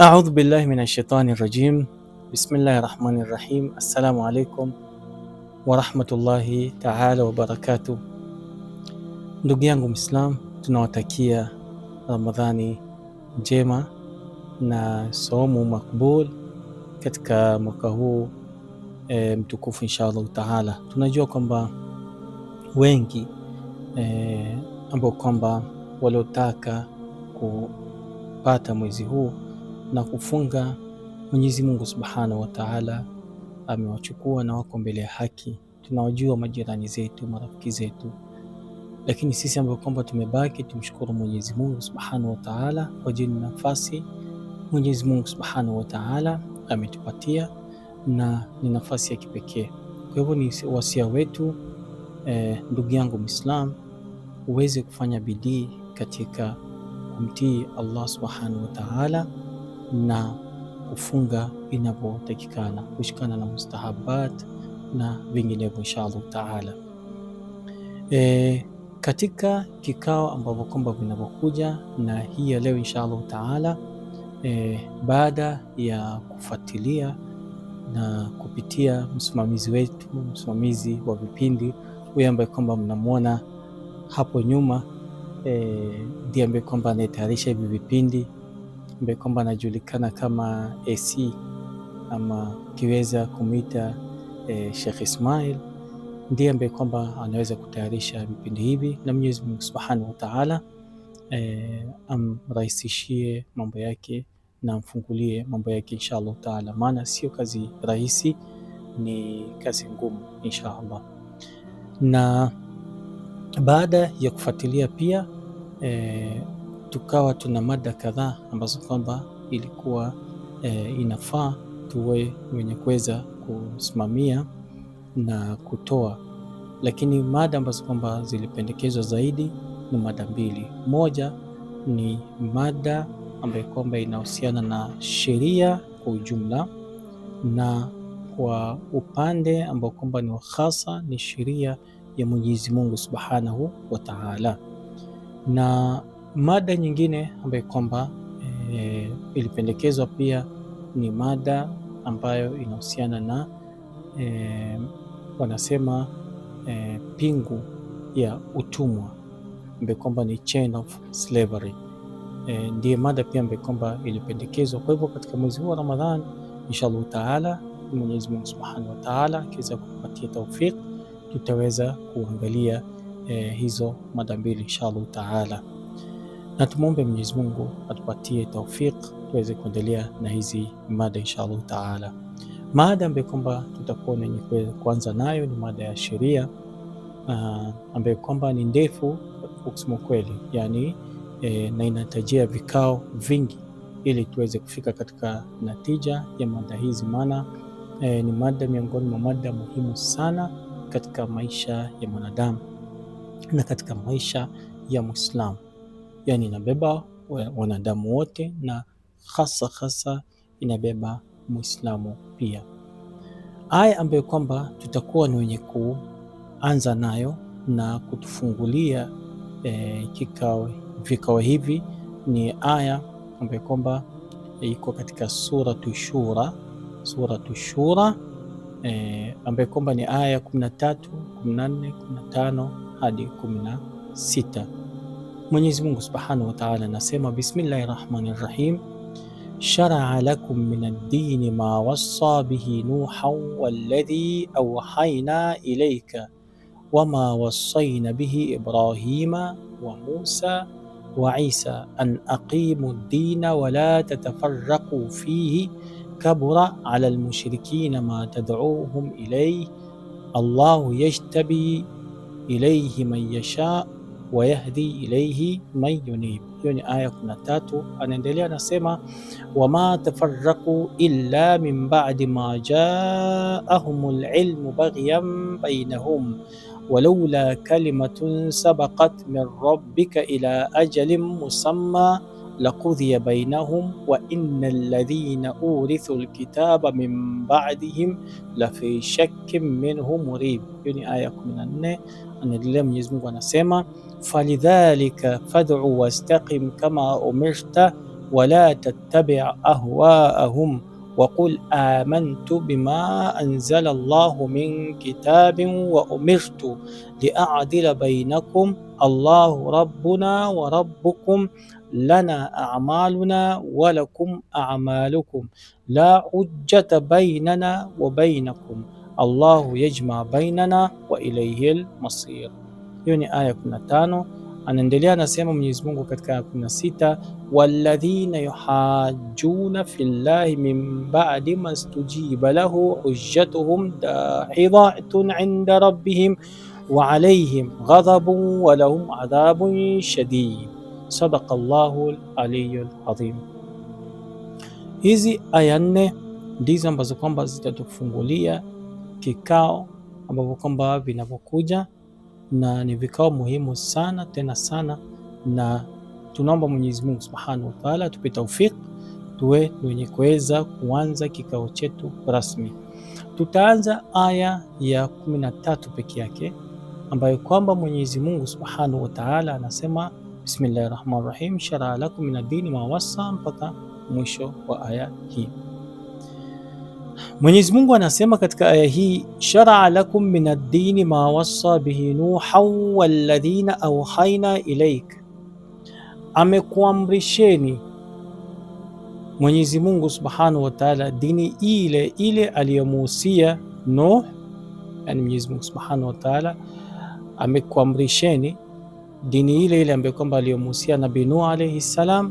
A'udhu billahi minash shaitani rajim. Bismillahir rahmanir rahim. Assalamu alaikum wa rahmatullahi ta'ala wa barakatuh. Ndugu yangu Muislam, tunawatakia Ramadhani njema na saumu makbul katika mwaka huu mtukufu inshallah ta'ala. Tunajua kwamba wengi ambao kwamba waliotaka kupata mwezi huu na kufunga, Mwenyezi Mungu Subhanahu wa Ta'ala amewachukua na wako mbele ya haki. Tunawajua majirani zetu, marafiki zetu, lakini sisi ambao kwamba tumebaki, tumshukuru Mwenyezi Mungu Subhanahu wa Ta'ala kwa ajili nafasi Mwenyezi Mungu Subhanahu wa Ta'ala ametupatia, na ni nafasi ya kipekee. Kwa hivyo ni wasia wetu, ndugu yangu Muislam, uweze kufanya bidii katika kumtii Allah Subhanahu wa Ta'ala na kufunga inavyotakikana, kushikana na mustahabat na vinginevyo inshallah taala. Katika kikao ambavyo kwamba vinavyokuja na hii ya leo inshallah taala, baada ya kufuatilia na kupitia msimamizi wetu, msimamizi wa vipindi huyu ambaye kwamba mnamwona hapo nyuma, ndiye ambaye kwamba anayetayarisha hivi vipindi, ambaye kwamba anajulikana kama AC ama kiweza kumwita Sheikh Ismail, ndiye ambaye kwamba anaweza kutayarisha vipindi hivi, na Mwenyezi Mungu Subhanahu wa Ta'ala amrahisishie mambo yake na amfungulie mambo yake inshallah Ta'ala, maana sio kazi rahisi, ni kazi ngumu inshallah. Na baada ya kufuatilia pia tukawa tuna mada kadhaa ambazo kwamba ilikuwa inafaa tuwe wenye kuweza kusimamia na kutoa, lakini mada ambazo kwamba zilipendekezwa zaidi ni mada mbili. Moja ni mada ambayo kwamba inahusiana na sheria kwa ujumla, na kwa upande ambao kwamba ni hasa ni sheria ya Mwenyezi Mungu Subhanahu wa Ta'ala, na mada nyingine ambayo kwamba ilipendekezwa pia ni mada ambayo inahusiana na wanasema pingu ya utumwa ambayo kwamba ni chain of slavery. Ndiye mada pia ambayo kwamba ilipendekezwa. Kwa hivyo katika mwezi huu wa Ramadhan inshallah taala, Mwenyezi Mungu Subhanahu wa Ta'ala akiweza kupatia taufik, tutaweza kuangalia hizo mada mbili inshallah taala, na tumwombe Mwenyezi Mungu atupatie taufik tuweze kuendelea na hizi mada inshallah taala. Mada ambayo kwamba tutakuwa wenye kuanza nayo ni mada ya sheria, ambayo kwamba ni ndefu kusema kweli, yani na inahitajia vikao vingi ili tuweze kufika katika natija ya mada hizi, maana ni mada miongoni mwa mada muhimu sana katika maisha ya mwanadamu na katika maisha ya Muislamu, yani inabeba wanadamu wote na hasa inabeba Muislamu pia. Aya ambayo kwamba tutakuwa ni wenye kuanza nayo na kutufungulia vikao hivi ni aya ambayo kwamba iko katika Suratu Shura, ambayo kwamba ni aya 13, 14, 15 hadi 16. Mwenyezi Mungu Subhanahu wa Ta'ala anasema bismillahir rahmanir rahim, shara'a lakum min ad-dini ma wassa bihi Nuhan walladhi awhayna ilayka wama wassayna bihi Ibrahima wa Musa wa Isa an aqimu ad-dina wa la tatafarraqu fihi kabura ala al-mushrikina ma tad'uuhum ilayhi Allahu yajtabi ilayhi man yasha wa yahdi ilayhi man yunib. Hiyo ni aya 13. Anaendelea anasema, wama tafarraqu illa min ba'di ma ja'ahumul ilmu baghyan bainahum walaula kalimatun sabaqat min rabbika ila ajalin musamma laqudhiya bainahum wa innal ladhina urithul kitaba min ba'dihim lafi shakkin minhu murib. Hiyo ni aya 14. Anaendelea Mwenyezi Mungu anasema, falidhalika fad'u wastaqim kama umirta wala tattabi' ahwaahum waqul amantu bima anzala Allahu min kitabin wa umirtu li'adila bainakum Allahu rabbuna wa rabbukum lana a'maluna wa lakum a'malukum la hujjata bainana wa bainakum Allahu yajma bainana wa ilayhil masir. Hiyo ni aya 15. Anaendelea anasema Mwenyezi Mungu katika aya 16, walladhina yuhajjuna fillahi min ba'di ma stujiba lahu hujjatuhum dahidatun 'inda rabbihim wa 'alayhim ghadabun wa lahum 'adhabun shadid. Sadaqa Allahu al-aliyyul azim. Hizi aya 4 ndizo ambazo kwamba zitatufungulia kikao ambavyo kwamba vinavyokuja, na ni vikao muhimu sana tena sana, na tunaomba Mwenyezi Mungu Subhanahu wa Ta'ala tupe taufik tuwe wenye kuweza kuanza kikao chetu rasmi. Tutaanza aya ya 13 peke yake, ambayo kwamba Mwenyezi Mungu Subhanahu wa Ta'ala anasema Bismillahir Rahmanir Rahim, shara'a lakum min ad-dini ma wassa, mpaka mwisho wa aya hii. Mwenyezi Mungu anasema katika aya hii, shara'a lakum min ad-dini ma wassa bihi Nuhan walladhina awhayna ilayka, amekuamrisheni Mwenyezi Mungu Subhanahu wa Ta'ala dini ile ile aliyomuhusia Nuh, yani Mwenyezi Mungu Subhanahu wa Ta'ala amekuamrisheni dini ile ile ambayo kwamba aliyomuhusia Nabii Nuh alayhi salam,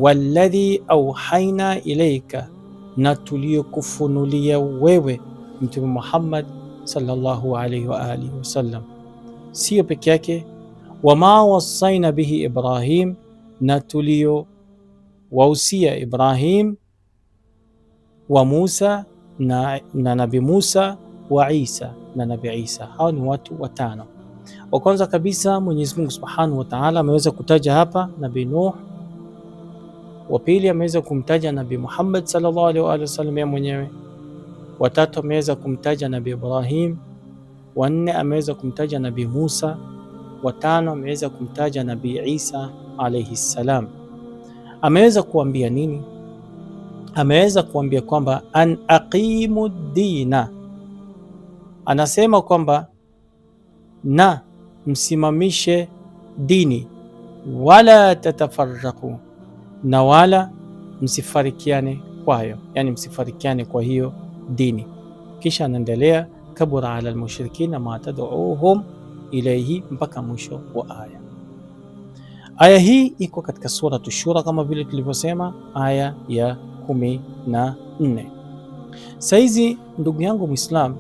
walladhi awhayna ilayka, na tuliyokufunulia wewe Mtume Muhammad sallallahu alayhi wa alihi wasallam. Sio peke yake, wama wasaina bihi Ibrahim, na tuliyowahusia Ibrahim wa Musa na Nabii Musa wa Isa na Nabii Isa. Hao ni watu watano. Wa kwanza kabisa Mwenyezi Mungu Subhanahu wa Ta'ala ameweza kutaja hapa Nabii Nuh. Wa pili ameweza kumtaja Nabii Muhammad sallallahu alaihi wa sallam yeye mwenyewe. Wa tatu ameweza kumtaja Nabii Ibrahim. Wa nne ameweza kumtaja Nabii Musa. Wa tano ameweza kumtaja Nabii Isa alayhi salam. Ameweza kuambia nini? Ameweza kuambia kwamba an aqimu dina, anasema kwamba na msimamishe dini, wala tatafarraqu, na wala msifarikiane kwayo, yani msifarikiane kwa hiyo dini. Kisha anaendelea kabura ala almushrikina ma tad'uuhum ilayhi, mpaka mwisho wa aya. Aya hii iko katika sura Shura kama vile tulivyosema, aya ya 14. Saizi ndugu yangu Muislam,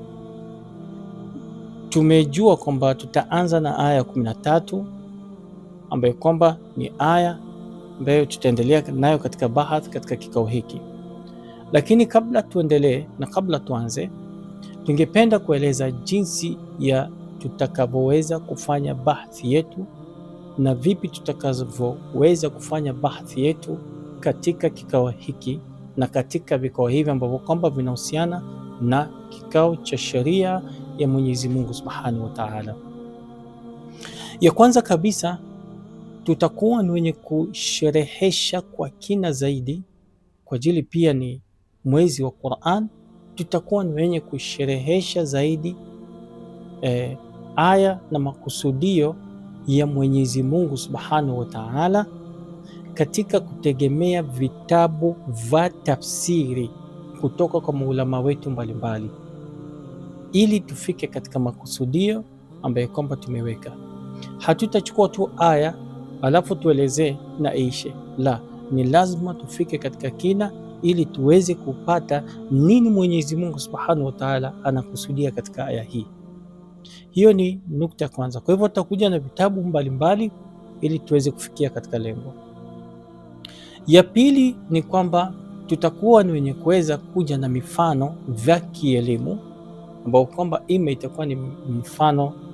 tumejua kwamba tutaanza na aya 13 ambayo kwamba ni aya ambayo tutaendelea nayo katika bahath katika kikao hiki. Lakini kabla tuendelee na kabla tuanze, tungependa kueleza jinsi ya tutakavyoweza kufanya bahathi yetu na vipi tutakavyoweza kufanya bahathi yetu katika kikao hiki na katika vikao hivi ambavyo kwamba vinahusiana na kikao cha sheria ya Mwenyezi Mungu Subhanahu wa Ta'ala. Ya kwanza kabisa, tutakuwa ni wenye kusherehesha kwa kina zaidi, kwa ajili pia ni mwezi wa Qur'an. Tutakuwa ni wenye kusherehesha zaidi aya na makusudio ya Mwenyezi Mungu Subhanahu wa Ta'ala katika kutegemea vitabu vya tafsiri kutoka kwa maulama wetu mbalimbali, ili tufike katika makusudio ambayo kwamba tumeweka. Hatutachukua tu aya alafu tuelezee na ishe, la, ni lazima tufike katika kina ili tuweze kupata nini Mwenyezi Mungu Subhanahu wa Ta'ala anakusudia katika aya hii. Hiyo ni nukta kwanza. Kwa hivyo tutakuja na vitabu mbalimbali ili tuweze kufikia katika lengo. Ya pili ni kwamba tutakuwa ni wenye kuweza kuja na mifano vya kielimu ambao kwamba itakuwa ni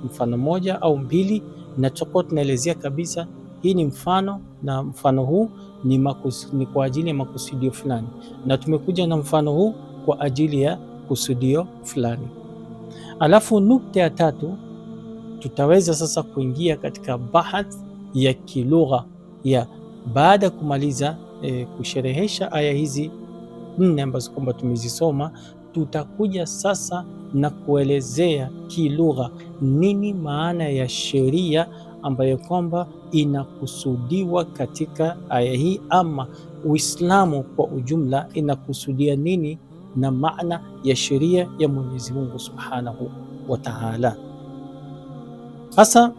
mfano moja au mbili, na tutakuwa tunaelezea kabisa hii ni mfano na mfano huu ni kwa ajili ya makusudio fulani, na tumekuja na mfano huu kwa ajili ya kusudio fulani. Alafu nukta ya tatu, tutaweza sasa kuingia katika bahath ya kilugha ya baada ya kumaliza kusherehesha aya hizi 4 ambazo kwamba tumezisoma, tutakuja sasa na kuelezea kilugha nini maana ya sheria ambayo kwamba inakusudiwa katika aya hii, ama Uislamu kwa ujumla inakusudia nini na maana ya sheria ya Mwenyezi Mungu Subhanahu wa Ta'ala. Sasa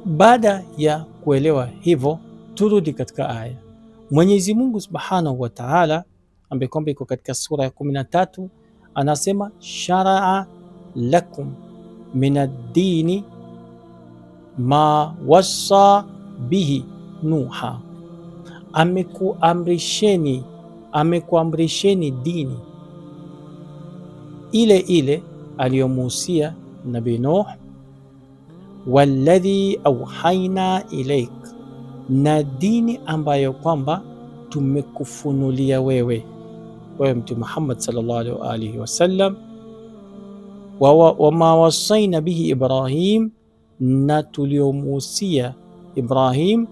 baada ya kuelewa hivyo, turudi katika aya. Mwenyezi Mungu Subhanahu wa Ta'ala ambaye kwamba iko katika sura ya 13 anasema, sharaa lakum min ad-dini ma wasa bihi Nuha, amekuamrisheni dini ile ile aliyomuhusia Nabii Nuh, walladhi auhaina ilaik, na dini ambayo kwamba tumekufunulia wewe Mtume Muhammad sallallahu alaihi wa alihi wasallam, wama wasaina bihi Ibrahim, na tuliomuhusia Ibrahim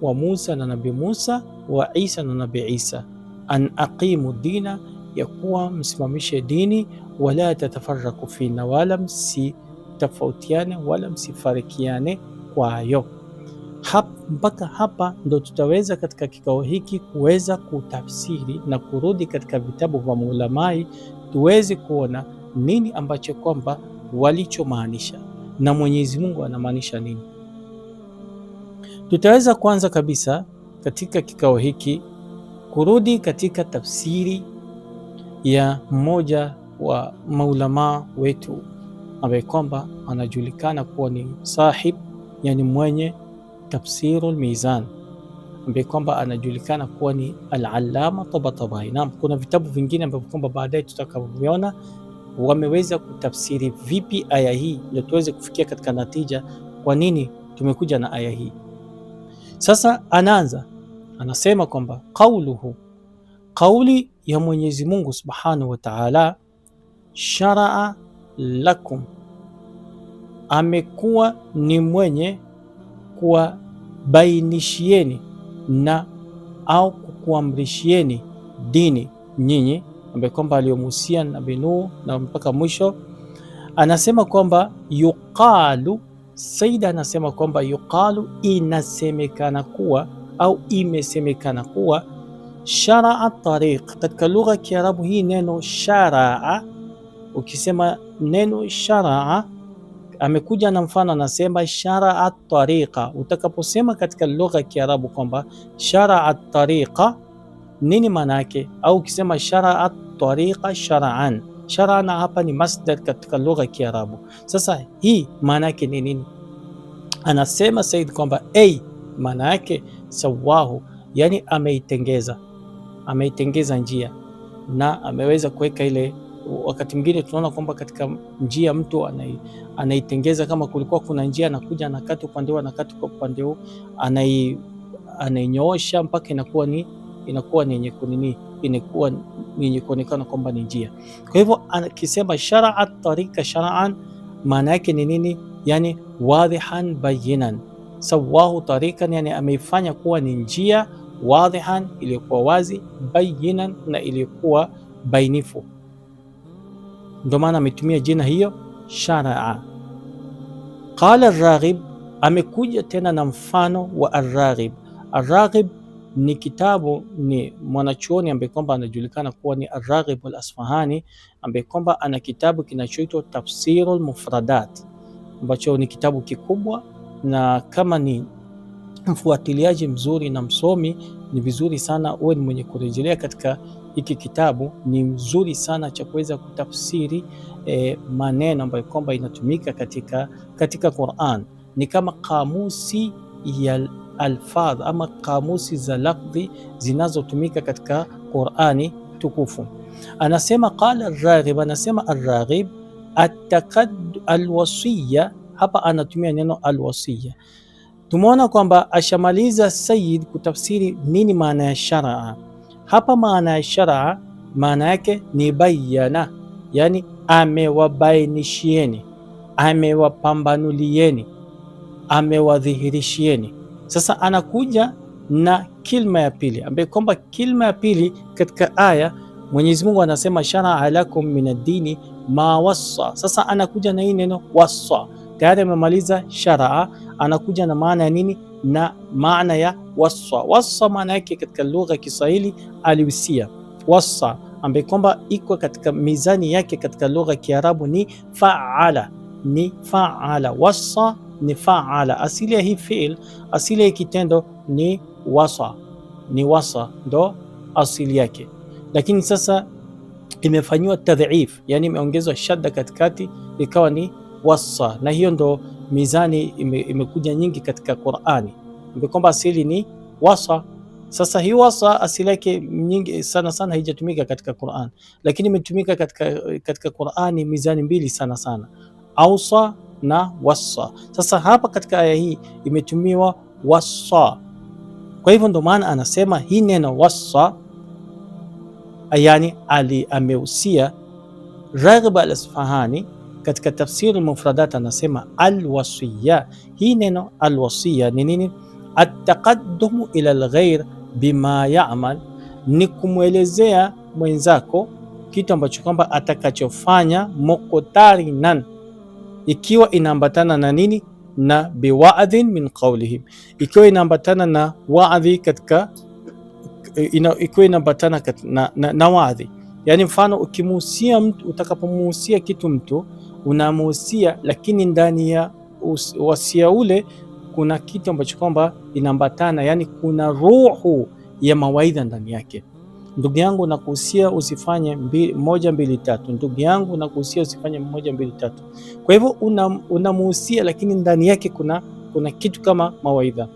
wa Musa na Nabii Musa wa Isa na Nabii Isa, an aqimu dina, ya kuwa msimamishe dini, wala tatafarraku fina, wala msitofautiane wala msifarikiane kwayo. Mpaka hapa ndo tutaweza katika kikao hiki kuweza kutafsiri na kurudi katika vitabu vya maulamai tuweze kuona nini ambacho kwamba walichomaanisha na Mwenyezi Mungu anamaanisha nini. Tutaweza kwanza kabisa katika kikao hiki kurudi katika tafsiri ya mmoja wa maulamaa wetu ambaye kwamba anajulikana kuwa ni sahib, yani mwenye Tafsirul Mizan, ambaye kwamba anajulikana kuwa ni Al-Allama Tabatabai. Naam, kuna vitabu vingine ambavyo kwamba baadaye tutakavyoviona wameweza kutafsiri vipi aya hii, ndio tuweze kufikia katika natija kwa nini tumekuja na aya hii. Sasa anasema kwamba kauli ya Mwenyezi Mungu Subhanahu wa Ta'ala, sharaa lakum, amekuwa ni mwenye kuwabainishieni na au kukuamrishieni dini nyinyi, ambaye kwamba aliyomuhusia Nabii Nuh na mpaka mwisho. Anasema kwamba yuqalu, Saida anasema kwamba yuqalu, inasemekana kuwa au imesemekana kuwa, sharaa tariq, katika lugha ya Kiarabu hii neno sharaa, ukisema neno sharaa amekuja na mfano, anasema sharaa tariqa. Utakaposema katika lugha ya Kiarabu kwamba sharaa tariqa, nini maana yake? Au ukisema sharaa tariqa shar'an, shar'an hapa ni masdar katika lugha ya Kiarabu. Sasa hii maana yake ni nini? Anasema Said kwamba maana yake sawahu, yani ameitengeza njia na ameweza kuweka ile. Wakati mwingine tunaona kwamba katika njia mtu anaitengeza, kama kulikuwa kuna njia anakuja anakata upande huu, anakata kwa upande huu, anainyoosha mpaka inakuwa ni yenye kuonekana kwamba ni njia. Kwa hivyo akisema sharaa tariqa shar'an, maana yake ni nini? Yani wadhihan bayinan, sawahu tariqan, yani ameifanya kuwa ni njia, wadhihan iliyokuwa wazi, bayinan na iliyokuwa bainifu. Ndio maana ametumia jina hiyo sharaa. Qala Ar-Raghib, amekuja tena na mfano wa Ar-Raghib. Ar-Raghib ni kitabu, ni mwanachuoni ambaye kwamba anajulikana kuwa ni Ar-Raghib Al-Asfahani, ambaye kwamba ana kitabu kinachoitwa Tafsirul Mufradat, ambacho ni kitabu kikubwa, na kama ni mfuatiliaji mzuri na msomi, ni vizuri sana uwe ni mwenye kurejelea katika hiki kitabu. Ni mzuri sana cha kuweza kutafsiri maneno ambayo kwamba inatumika katika Qur'an. Ni kama kamusi ya alfadh ama kamusi za lafdhi zinazotumika katika Qur'ani tukufu. Anasema qala Ar-Raghib, anasema Ar-Raghib alwasiya, hapa anatumia neno alwasiya. Tumeona kwamba ashamaliza Sayyid kutafsiri nini maana ya sharaa. Hapa maana ya sharaa, maana yake ni bayana, yani amewabainishieni, amewapambanulieni, amewadhihirishieni. Sasa anakuja na kilma ya pili, ambaye kwamba kilma ya pili katika aya Mwenyezi Mungu anasema sharaa lakum min ad-dini ma wassa. Sasa anakuja na hii neno wassa, tayari amemaliza sharaa, anakuja na maana ya nini? Na maana ya wassa. Wassa maana yake katika lugha ya Kiswahili alihusia. Wassa ambaye kwamba iko katika mizani yake katika lugha ya Kiarabu ni faala, ni faala. Wassa ni faala. Asili ya hii fi'il, asili ya kitendo ni wasa, ni wasa ndo asili yake, lakini sasa imefanywa tadhif, yani imeongezwa shadda katikati ikawa ni wasa, na hiyo ndo mizani imekuja nyingi katika Qur'ani, kwamba asili ni wasa. Sasa hii wasa asili yake nyingi sana sana haijatumika katika Qur'an, lakini imetumika katika Qur'ani mizani mbili sana sana, ausa na wasa. Sasa hapa katika aya hii imetumiwa wasa, kwa hivyo ndo maana anasema hii neno wasa, yani amehusia. Raghib al-Isfahani katika tafsiri al-mufradat anasema al-wasiya. Hii neno al-wasiya ni nini? At-taqaddumu ila al-ghayr bima ya'mal, ni kumwelezea mwenzako kitu ambacho kwamba atakachofanya, muqtarinan, ikiwa inaambatana na nini? Na biwa'dhin min qawlihim, ikiwa inaambatana na wa'dhi katika ikiwa inaambatana na wa'dhi. Yani mfano ukimuhusia mtu, utakapomuhusia kitu mtu unamuhusia, lakini ndani ya wasia ule kuna kitu ambacho kwamba inaambatana, yani kuna ruhu ya mawaidha ndani yake. Ndugu yangu nakuhusia usifanye 1 2 3, ndugu yangu nakuhusia usifanye 1 2 3. Kwa hivyo unamuhusia, lakini ndani yake kuna kitu kama mawaidha.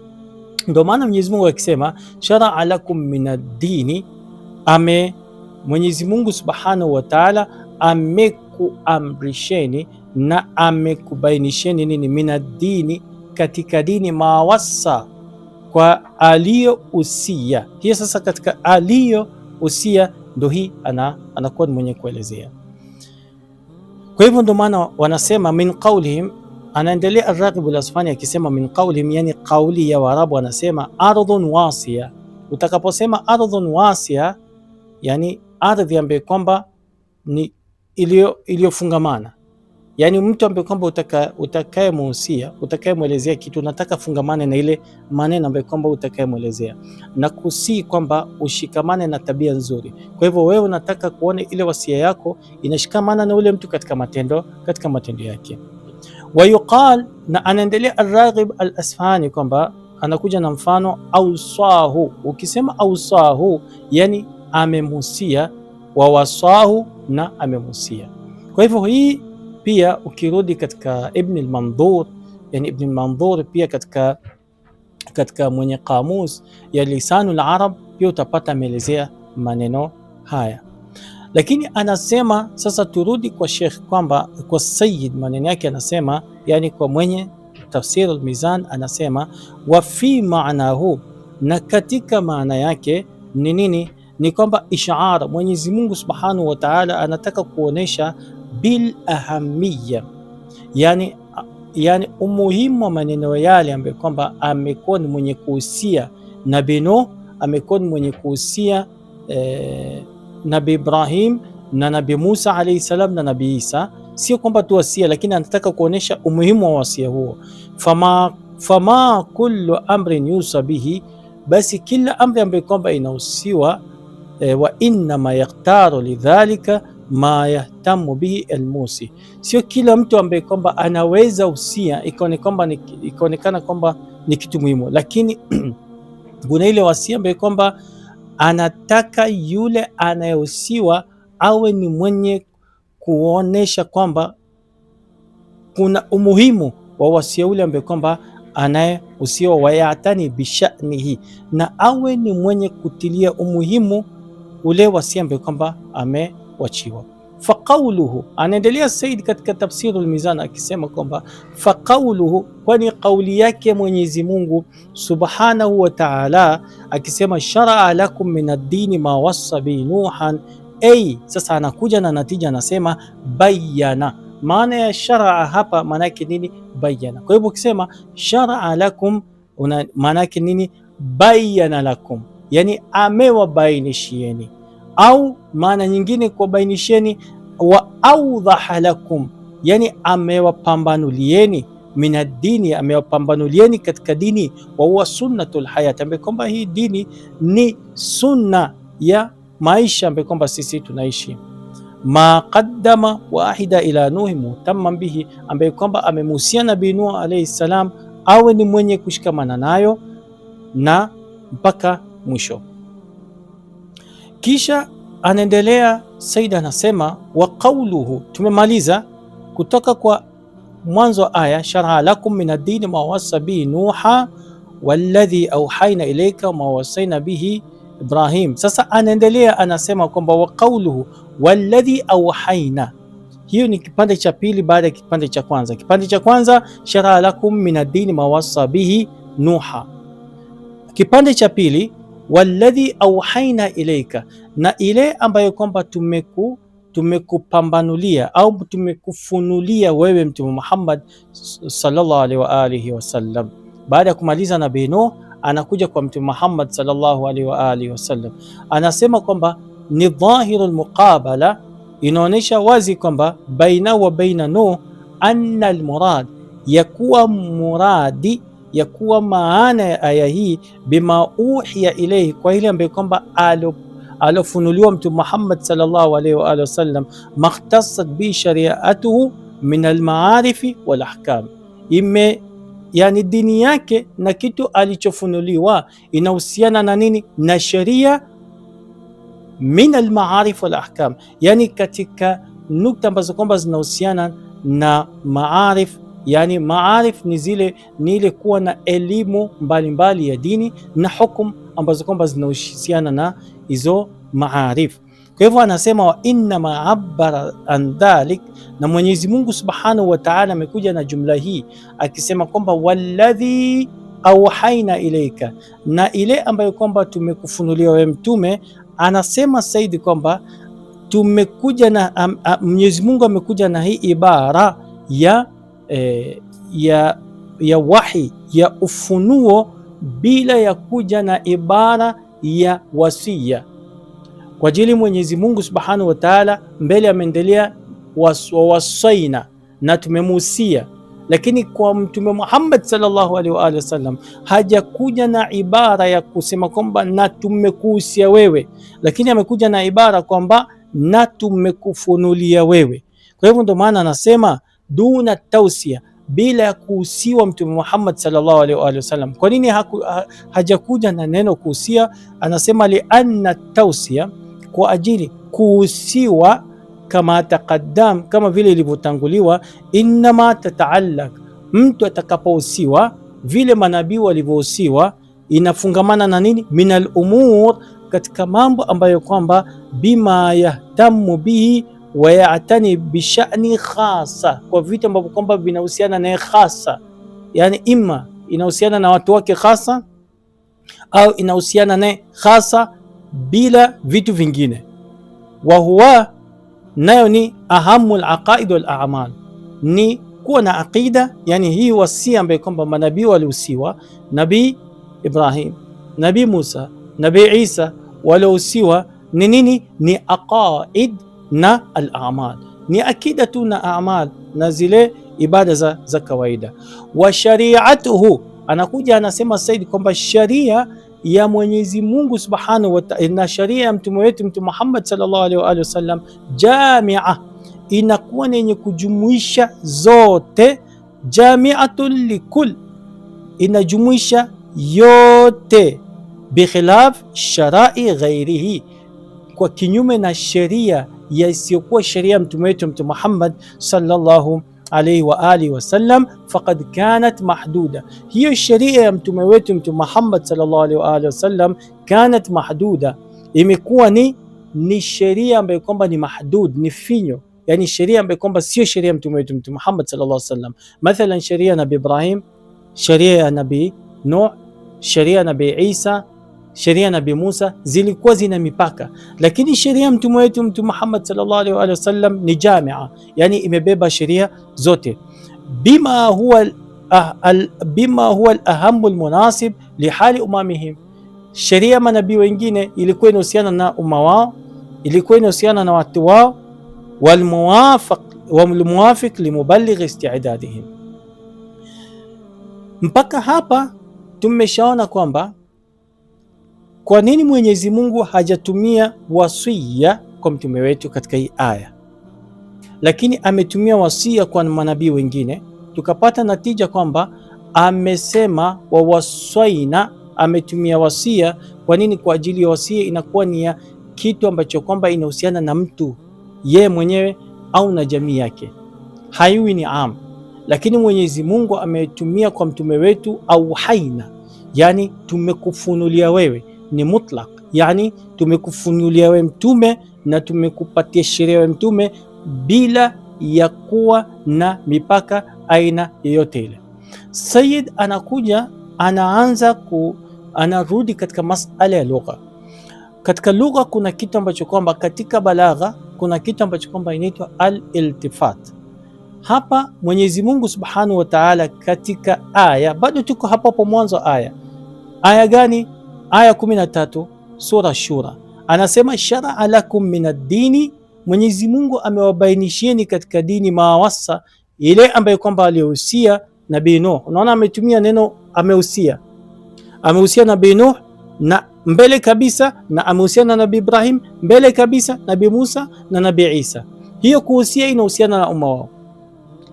Ndio maana Mwenyezi Mungu akisema sharaa lakum min ad-dini, Mwenyezi Mungu Subhanahu wa Ta'ala amekuamrisheni na amekubainisheni nini? Min ad-dini, katika dini, mawassa, kwa aliyohusia. Hiyo sasa katika aliyohusia ndo hii anakuwa ni mwenye kuelezea. Kwa hivyo ndo maana wanasema min qawlihim, anaendelea Ar-Raghib al-Isfahani akisema min qawlihim, yani kauli ya Waarabu, anasema ardhun wasiya. Utakaposema ardhun wasiya, yani ardhi ambayo kwamba ni iliyofungamana, yani mtu ambaye kwamba utakayemuhusia, utakayemwelezea kitu, unataka fungamane na ile maneno ambayo kwamba utakayemwelezea, na kusii kwamba ushikamane na tabia nzuri. Kwa hivyo wewe unataka kuona ile wasia yako inashikamana na ule mtu katika matendo yake. Wayuqal, na anaendelea Ar-Raghib al-Isfahani kwamba anakuja na mfano ausahu. Ukisema ausahu, yani amemhusia, wa wasahu, na amemhusia. Kwa hivyo hii pia ukirudi katika Ibn al-Mandhur, yani Ibn al-Mandhur pia katika mwenye kamus ya Lisanul Arab pia utapata ameelezea maneno haya. Lakini anasema sasa turudi kwa Sheikh, kwamba kwa Sayyid maneno yake anasema, yani kwa mwenye tafsir al-Mizan anasema wa fi maanahu, na katika maana yake ni nini? Ni kwamba ishara, Mwenyezi Mungu Subhanahu wa Ta'ala anataka kuonesha bil ahamiyya, yani umuhimu wa maneno yale ambayo kwamba amekuwa ni mwenye kuhusia Nabii Nuh, amekuwa ni mwenye kuhusia Nabii Ibrahim na Nabii Musa alayhi salam na Nabii Isa. Sio kwamba tu wasia, lakini anataka kuonesha umuhimu wa wasia huo. Fama kullu amrin yusa bihi, basi kila amri ambayo kwamba inahusiwa, wa inna ma yaktaru lidhalika ma yahtamu bihi almusi, sio kila mtu ambaye kwamba anaweza usia ikaonekana kwamba ni kitu muhimu, lakini kuna ile wasia ambaye kwamba anataka yule anayehusiwa awe ni mwenye kuonesha kwamba kuna umuhimu wa wasia ule ambaye kwamba anayehusiwa, wayatani bishanihi, na awe ni mwenye kutilia umuhimu ule wasia ambaye kwamba amewachiwa. Faqauluhu, anaendelea Said katika tafsirul Mizan akisema kwamba faqauluhu, kwani kauli yake Mwenyezi Mungu Subhanahu wa Ta'ala akisema sharaa lakum min ad-dini ma wassa bi Nuhan, sasa anakuja na natija, anasema bayana. Maana ya sharaa hapa maana yake nini? Bayana. Kwa hivyo ukisema sharaa lakum, maana yake nini? bayyana lakum, yani amewabainishieni, au maana nyingine kuwabainisheni, wa awdaha lakum, yani amewapambanulieni, min ad-dini, amewapambanulieni katika dini, wa huwa sunnatul hayat, ambaye kwamba hii dini ni sunna ya maisha ambaye kwamba sisi tunaishi. Ma qaddama wa ahida ila Nuhi mutamman bihi, ambaye kwamba amemuhusia Nabii Nuh alayhi salam awe ni mwenye kushikamana nayo na mpaka mwisho. Kisha anaendelea Said anasema, wa qawluhu, tumemaliza kutoka kwa mwanzo wa aya, shar'a lakum min ad-dini ma wasa bihi Nuha walladhi awhayna ilayka ma wasayna bihi Ibrahim. Sasa anaendelea anasema kwamba wa qawluhu walladhi awhayna, hiyo ni kipande cha pili baada ya kipande cha kwanza. Kipande cha kwanza shar'a lakum min ad-dini ma wasa bihi Nuha, kipande cha pili walladhi awhayna ilayka, na ile ambayo kwamba tumekupambanulia au tumekufunulia wewe Mtume Muhammad sallallahu alaihi wa alihi wasallam. Baada ya kumaliza Nabii Nuh anakuja kwa Mtume Muhammad sallallahu alaihi wa alihi wasallam, anasema kwamba ni dhahirul muqabala, inaonyesha wazi kwamba baina wa baina Nuh anna almurad, yakuwa muradi, yakuwa maana ya aya hii bima uhiya ilayhi, kwa ile ambayo kwamba alofunuliwa Mtume Muhammad sallallahu alaihi wa alihi wasallam, makhtasat bi shari'atuhu min almaarifi wal ahkam, yani dini yake na kitu alichofunuliwa inahusiana na nini? Na sheria, min almaarif wal ahkam, yani katika nukta ambazo kwamba zinahusiana na maarif. Yani maarif ni ile kuwa na elimu mbalimbali ya dini na hukum ambazo kwamba zinahusiana na hizo maarif. Kwa hivyo anasema wa inna ma abbara an dhalik, na Mwenyezi Mungu Subhanahu wa Ta'ala amekuja na jumla hii akisema kwamba walladhi awhayna ilayka, na ile ambayo kwamba tumekufunulia wewe mtume. Anasema Saidi kwamba tumekuja na Mwenyezi Mungu amekuja na hii ibara ya wahi, ya ufunuo, bila ya kuja na ibara ya wasia. Kwa ajili Mwenyezi Mungu Subhanahu wa Ta'ala mbele ameendelea wasaina, na tumemuhusia, lakini kwa Mtume Muhammad sallallahu alaihi wa alihi wasallam hajakuja na ibara ya kusema kwamba na tumekuhusia wewe, lakini amekuja na ibara kwamba na tumekufunulia wewe. Kwa hivyo ndio maana anasema duna tausia, bila ya kuhusiwa Mtume Muhammad sallallahu alaihi wa alihi wasallam. Kwa nini hajakuja na neno kuhusia? Anasema li anna tausia, kwa ajili kuhusiwa, kama taqaddam, kama vile ilivyotanguliwa, inma tataallaq, mtu atakapohusiwa vile manabii walivyohusiwa, inafungamana na nini? Min al-umur, katika mambo ambayo kwamba bima yahtamu bihi wa ya'tani bi sha'ni khassa, kwa vitu ambavyo kwamba vinahusiana na khassa, yani imma inahusiana na watu wake khassa au inahusiana na khassa bila vitu vingine. Wa huwa, nayo ni ahamul aqaid wal a'mal, ni kuwa na aqida, yani hii wasia ambayo kwamba manabii walihusiwa, Nabii Ibrahim, Nabii Musa, Nabii Isa walihusiwa ni nini? Ni aqaid na al-a'mal, ni akida tu na a'mal na zile ibada za kawaida. Wa shari'atuhu, anakuja anasema Said kwamba sharia ya Mwenyezi Mungu Subhanahu wa Ta'ala na sharia ya mtume wetu Mtume Muhammad sallallahu alaihi wa alihi wasallam jamia, inakuwa ni yenye kujumuisha zote, jami'atun likul, inajumuisha yote, bikhilaf sharai ghairihi, kwa kinyume na sheria ya isiyokuwa sheria ya mtume wetu Mtume Muhammad sallallahu alayhi wa alihi wasallam, faqad kanat mahduda, hiyo sheria ya mtume wetu Mtume Muhammad sallallahu alayhi wa alihi wasallam kanat mahduda, imekuwa ni sheria ambayo kwamba ni mahdud, ni finyo, yani sheria ambayo kwamba sio sheria ya mtume wetu Mtume Muhammad sallallahu alayhi wasallam. Mathalan sheria ya Nabii Ibrahim, sheria ya Nabii Nuh, sheria ya Nabii Isa, sheria ya Nabii Musa zilikuwa zina mipaka, lakini sheria ya mtume wetu Mtume Muhammad sallallahu alaihi wasallam ni jamia, yani imebeba sheria zote, bima huwa al-ahamu al-munasib lihali umamihim. Sheria manabii wengine ilikuwa inahusiana na umma wao, ilikuwa inahusiana na watu wao. Walmuwafiq limuballigh isti'dadihim. Mpaka hapa tumeshaona kwamba kwa nini Mwenyezi Mungu hajatumia wasia kwa mtume wetu katika hii aya, lakini ametumia wasia kwa manabii wengine. Tukapata natija kwamba amesema wawaswaina, ametumia wasia. Kwa nini? Kwa ajili ya wasia inakuwa ni ya kitu ambacho kwamba inahusiana na mtu yeye mwenyewe au na jamii yake, haiwi ni am. Lakini Mwenyezi Mungu ametumia kwa mtume wetu au haina, yani tumekufunulia wewe, ni mutlaq, yani tumekufunulia wewe mtume na tumekupatia sheria wewe mtume bila ya kuwa na mipaka aina yoyote ile. Sayyid anakuja anarudi katika masala ya lugha. Katika lugha kuna kitu ambacho kwamba, katika balagha kuna kitu ambacho kwamba inaitwa al-iltifat. Hapa Mwenyezi Mungu Subhanahu wa Ta'ala katika aya, bado tuko hapo mwanzo aya gani? Aya 13 sura Shura, anasema sharaa lakum min ad-dini, Mwenyezi Mungu amewabainishieni katika dini mawasa, ile ambayo kwamba aliyohusia Nabii Nuh. Unaona ametumia neno amehusia Nabii Nuh na mbele kabisa, na amehusia na Nabii Ibrahim mbele kabisa, Nabii Musa na Nabii Isa. Hiyo kuhusia inahusiana na umma wao,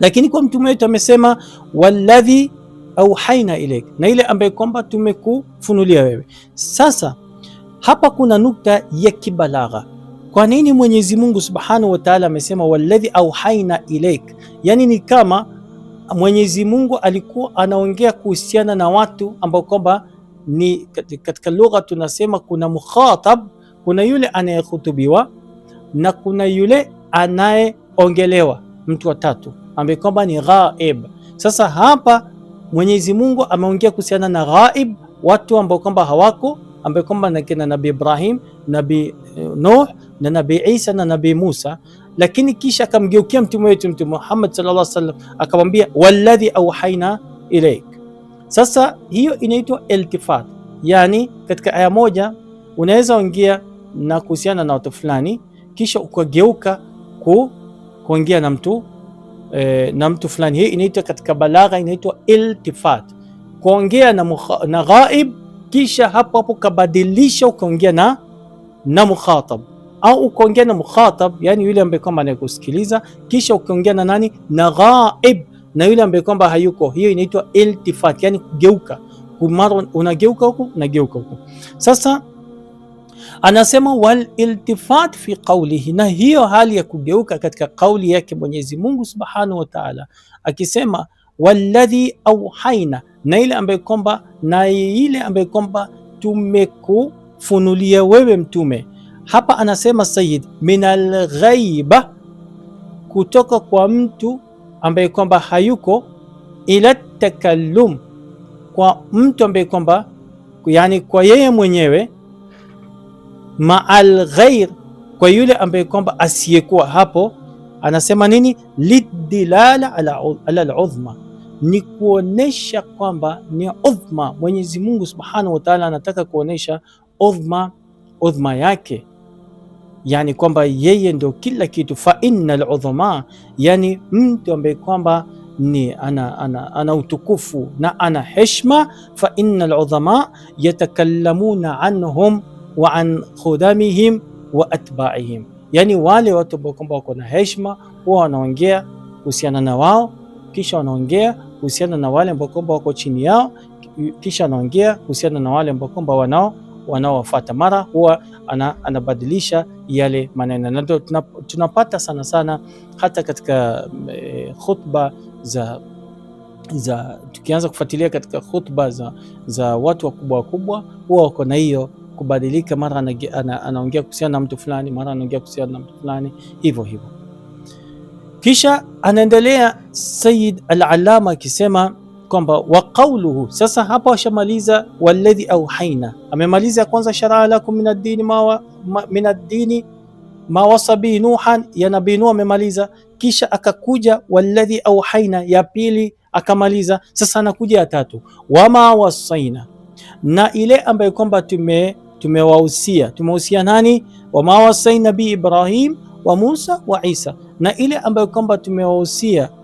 lakini kwa mtume wetu amesema walladhi auhaina ilaik, na ile ambayo kwamba tumekufunulia wewe. Sasa hapa kuna nukta ya kibalagha. Kwa nini Mwenyezi Mungu Subhanahu wa Ta'ala amesema walladhi auhaina ilaik? Yani ni kama Mwenyezi Mungu alikuwa anaongea kuhusiana na watu ambao kwamba ni katika lugha tunasema kuna mukhatab, kuna yule anayehutubiwa na kuna yule anayeongelewa, mtu wa tatu ambaye kwamba ni ghaib. Sasa hapa Mwenyezi Mungu ameongea kuhusiana na ghaib, watu ambao kwamba hawako, ambaye kwamba na kina Nabii Ibrahim, Nabii Nuh na Nabii Isa na Nabii Musa, lakini kisha akamgeukia mtume wetu Mtume Muhammad sallallahu alaihi wasallam akamwambia walladhi auhaina ilaik. Sasa hiyo inaitwa iltifat, yani katika aya moja unaweza ongea na kuhusiana na watu fulani kisha ukageuka kuongea na mtu fulani. Hii inaitwa katika balagha inaitwa iltifat, kuongea na ghaib kisha hapo kabadilisha ukaongea na mukhatab, au ukaongea na mukhatab, yani yule ambaye kwamba anakusikiliza, kisha ukaongea na nani? Na ghaib, na yule ambaye kwamba hayuko. Hiyo inaitwa iltifat, yani kugeuka, mara unageuka huku unageuka huku. Sasa anasema wal iltifat fi qawlihi, na hiyo hali ya kugeuka katika kauli yake Mwenyezi Mungu Subhanahu wa Ta'ala akisema walladhi auhaina, na ile ambaye kwamba tumekufunulia wewe mtume. Hapa anasema Sayyid minal ghaiba, kutoka kwa mtu ambaye kwamba hayuko, ila takallum, kwa mtu ambaye kwamba yani kwa yeye mwenyewe, ma'al ghair, kwa yule ambaye kwamba asiyekuwa hapo. Anasema nini? Lidilala ala al-udhma, ni kuonesha kwamba ni udhma. Mwenyezi Mungu Subhanahu wa Ta'ala anataka kuonesha udhma yake, yani kwamba yeye ndio kila kitu. Fa innal udhma, yani mtu ambaye kwamba ni ana utukufu na ana heshima. Fa innal udhama yatakallamuna anhum wa an khudamihim wa atba'ihim, yani wale watu ambao kwamba wako na heshima huwa wanaongea kuhusiana na wao, kisha wanaongea kuhusiana na wale ambao kwamba wako chini yao, kisha wanaongea kuhusiana na wale ambao kwamba wanaowafuata. Mara huwa anabadilisha yale maneno, na tunapata sana sana hata katika khutba za tukianza kufuatilia katika khutba za watu wakubwa huwa wako na hiyo kubadilika, mara anaongea kuhusiana na mtu fulani, mara anaongea kuhusiana na mtu fulani, hivyo. Kisha anaendelea Sayyid al-Allama akisema kwamba wa qawluhu. Sasa hapa washamaliza walladhi auhaina, amemaliza kwanza sharaa lakum min ad-dini ma wasa bihi Nuhan, ya Nabii Nuh amemaliza, kisha akakuja walladhi auhaina ya pili akamaliza. Sasa anakuja ya tatu, wama wasaina, na ile ambayo kwamba tumewahusia nani? Wama wasaina bi Ibrahim wa Musa wa Isa, na ile ambayo kwamba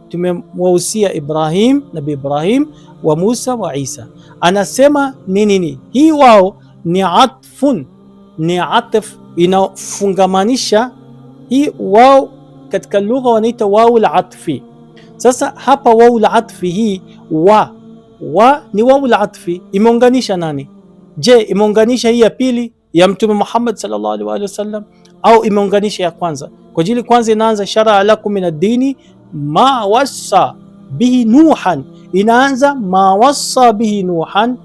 tumemwahusia Ibrahim, Nabii Ibrahim wa Musa wa Isa. Anasema ni nini hii? Wao ni atfun, ni atf inafungamanisha. Hii wao katika lugha wanaita wau al-atfi. Sasa hapa wau al-atfi hii wa ni wau al-atfi, imeunganisha nani? Je, imeunganisha hii ya pili ya Mtume Muhammad sallallahu alaihi wasallam au imeunganisha ya kwanza? Kwa ajili kwanza inaanza shara lakum min ad-dini ma wassa bihi Nuhan, inaanza ma wassa bihi Nuhan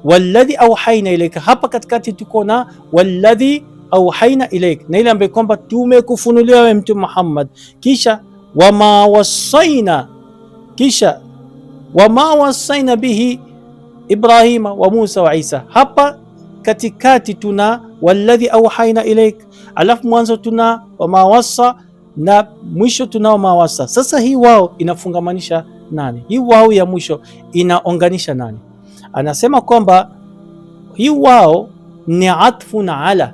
walladhi awhayna ilayka. Hapa katikati tuko na walladhi awhayna ilayka, na ile ambayo kwamba tumekufunulia wewe Mtume Muhammad, kisha wama wasaina bihi Ibrahima wa Musa wa Isa. Hapa katikati tuna walladhi awhayna ilayk, alafu mwanzo tuna wama wasa na mwisho tuna wama wasa. Sasa hii wao inafungamanisha nani? Hii wao ya mwisho inaunganisha nani? Anasema kwamba hii wao ni atfun ala,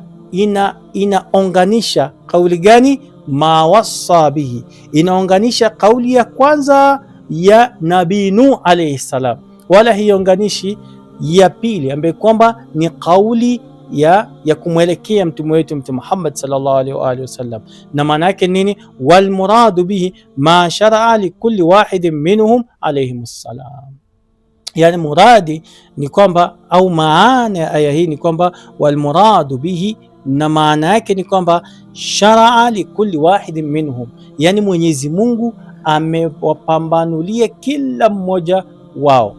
inaunganisha kauli gani? Ma wasa bihi, inaunganisha kauli ya kwanza ya Nabii Nuh alayhi salam, wala hionganishi ya pili ambaye kwamba ni kauli ya kumwelekea mtume wetu Mtume Muhammad sallallahu alaihi wa alihi wasallam. Na maana yake nini? Wal muradu bihi ma sharaa li kulli wahidin minhum alayhim assalam. Yani muradi ni kwamba, au maana ya aya hii ni kwamba wal muradu bihi, na maana yake ni kwamba sharaa li kulli wahidin minhum, yani Mwenyezi Mungu amewapambanulia kila mmoja wao.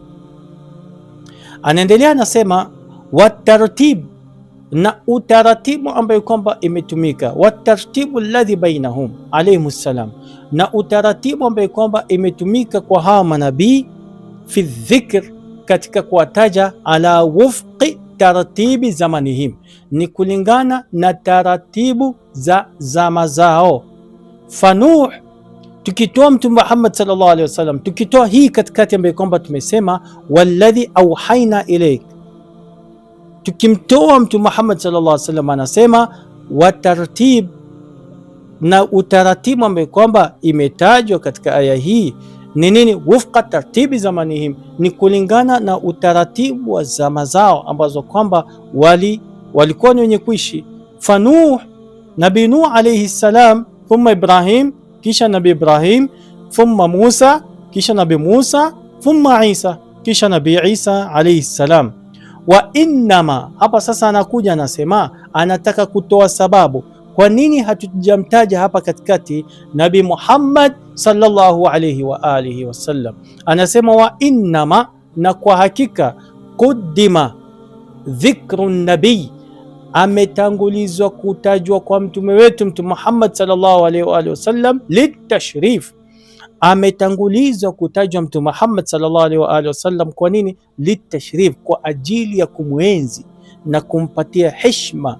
Anaendelea anasema watartib, na utaratibu ambayo kwamba imetumika, watartibu alladhi bainahum alayhim salam, na utaratibu ambayo kwamba imetumika kwa hawa manabii fi dhikr, katika kuwataja, ala wufqi tartibi zamanihim, ni kulingana na taratibu za zama zao. Fanuh, tukitoa Mtume Muhammad sallallahu alaihi wasallam, tukitoa hii katikati ambayo kwamba tumesema walladhi awhayna ilayk, tukimtoa Mtume Muhammad sallallahu alaihi wasallam, anasema watartib, na utaratibu ambayo kwamba imetajwa katika aya hii ni nini? Wufqa tartibi zamanihim, ni kulingana na utaratibu wa zama zao ambazo kwamba walikuwa ni wenye kuishi. Fanuh, Nabii Nuh alayhi salam, thumma Ibrahim, kisha Nabii Ibrahim, thumma Musa, kisha Nabii Musa, thumma Isa, kisha Nabii Isa alayhi salam. Wa innama, hapa sasa anakuja anasema, anataka kutoa sababu kwa nini hatujamtaja hapa katikati Nabii Muhammad sallallahu alayhi wa alihi wasallam. Anasema wa innama, na kwa hakika, quddima dhikru nabii, ametangulizwa kutajwa kwa mtume wetu Mtume Muhammad sallallahu alayhi wa alihi wasallam, litashrif, ametangulizwa kutajwa Mtume Muhammad sallallahu alaihi wa alihi wasallam. Kwa nini? Litashrif, kwa ajili ya kumwenzi na kumpatia heshima,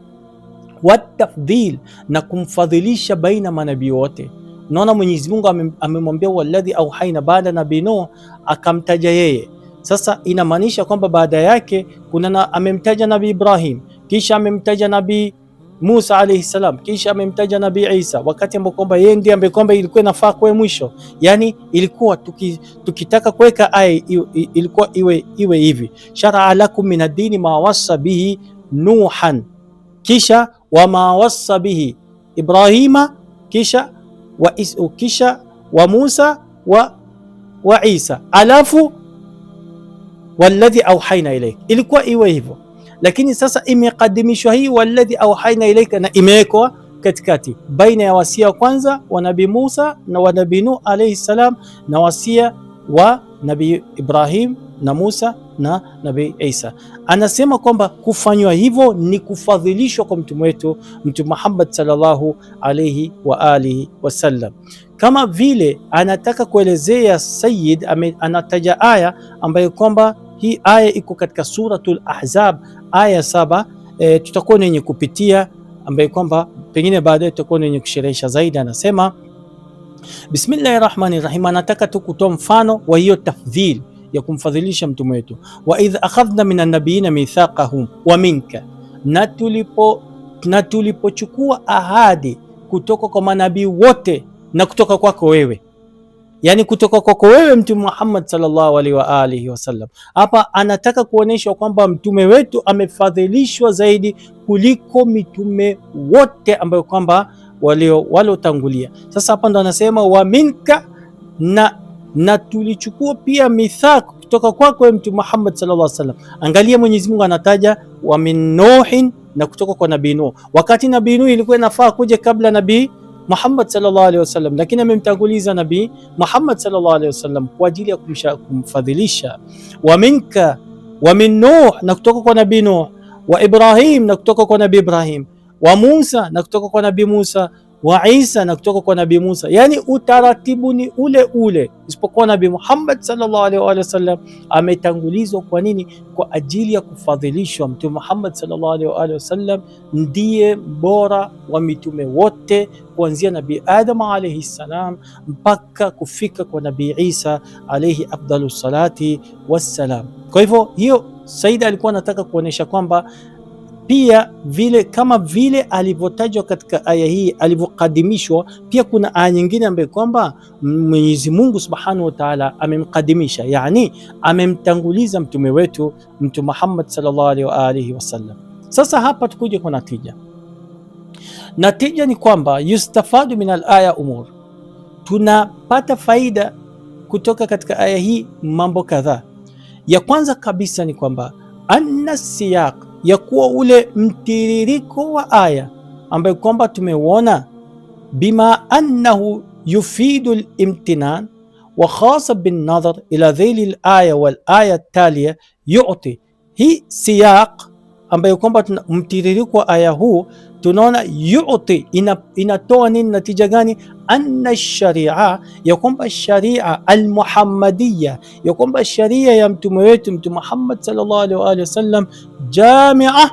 watafdhil, na kumfadhilisha baina manabii wote. Naona Mwenyezi Mungu amemwambia walladhi auhaina, baada Nabii Nuh akamtaja yeye. Sasa inamaanisha kwamba baada yake amemtaja Nabii Ibrahim, kisha amemtaja Nabii Musa alayhi salam, kisha amemtaja Nabii Isa, wakati ambapo kwamba yeye ndiye ambaye kwamba ilikuwa inafaa kwa mwisho. Yani ilikuwa tukitaka kuweka aya ilikuwa iwe hivi: shar'a lakum min ad-dini ma wassa bihi Nuhan, kisha wa ma wassa bihi Ibrahima, kisha wa Musa wa Isa, alafu walladhi auhaina ilayk. Ilikuwa iwe hivyo, lakini sasa imekadimishwa hii walladhi auhaina ilayka, na imewekwa katikati baina ya wasia wa kwanza wa Nabii Musa na wa Nabii Nuh alayhi salam, na wasia wa Nabii Ibrahim na Musa na Nabii Isa. Anasema kwamba kufanywa hivyo ni kufadhilishwa kwa mtume wetu Mtume Muhammad sallallahu alayhi wa alihi wasallam. Kama vile anataka kuelezea Sayyid, anataja aya ambayo kwamba hii aya iko katika suratul Ahzab aya 7. Tutakuwa wenye kupitia, ambayo kwamba pengine baadaye tutakuwa wenye kusherehesha zaidi. Anasema Bismillahir Rahmanir Rahim, anataka tu kutoa mfano wa hiyo tafdhil ya kumfadhilisha mtume wetu. Wa idh akhadhna minan nabiyina mithaqahum wa minka, na tulipochukua ahadi kutoka kwa manabii wote na kutoka kwako wewe, yani kutoka kwako wewe Mtume Muhammad sallallahu alaihi wa alihi wasallam. Hapa anataka kuonesha kwamba mtume wetu amefadhilishwa zaidi kuliko mitume wote ambayo kwamba waliotangulia. Sasa hapa ndo anasema wa minka, na tulichukua pia mithaq kutoka kwako Mtume Muhammad sallallahu alaihi wasallam. Angalia, Mwenyezi Mungu anataja wa min Nuhin, na kutoka kwa Nabii Nuh, wakati Nabii Nuh ilikuwa inafaa kuja kabla Nabii Muhammad sallallahu alaihi wasallam, lakini amemtanguliza Nabii Muhammad sallallahu alaihi wasallam kwa ajili ya kumfadhilisha. Wa minka wa min Nuh, na kutoka kwa Nabii Nuh, wa Ibrahim, na kutoka kwa Nabii Ibrahim, wa Musa, na kutoka kwa Nabii Musa, wa Isa, na kutoka kwa Nabii Musa. Yani utaratibu ni ule ule, isipokuwa Nabii Muhammad sallallahu alaihi wasallam ametangulizwa. Kwa nini? Kwa ajili ya kufadhilishwa. Mtume Muhammad sallallahu alaihi wasallam ndiye bora wa mitume wote, kuanzia Nabii Adam alayhi salam mpaka kufika kwa Nabii Isa alayhi afdalu salati wassalam. Kwa hivyo hiyo Saida alikuwa anataka kuonesha kwamba pia vile kama vile alivyotajwa katika aya hii, alivyokadimishwa, pia kuna aya nyingine ambayo kwamba Mwenyezi Mungu Subhanahu wa Ta'ala amemkadimisha, yani amemtanguliza mtume wetu Mtume Muhammad sallallahu alaihi wa alihi wasallam. Sasa hapa tukuje kwa natija. Natija ni kwamba yustafadu min al-aya umur, tunapata faida kutoka katika aya hii mambo kadhaa. Ya kwanza kabisa ni kwamba anna siyaq, ya kuwa ule mtiririko wa aya ambayo kwamba tumeuona, bima annahu yufidu al-imtinan wa khasa bin nadhar ila dhili al-aya wal aya taliya yu'ti. Hii siyaq ambayo kwamba mtiririko wa aya huu tunaona yu'ti inatoa nini, natija gani? Anna sharia, ya kwamba sharia almuhammadiya, ya kwamba sharia ya mtume wetu Mtume Muhammad sallallahu alaihi wasallam, jamia,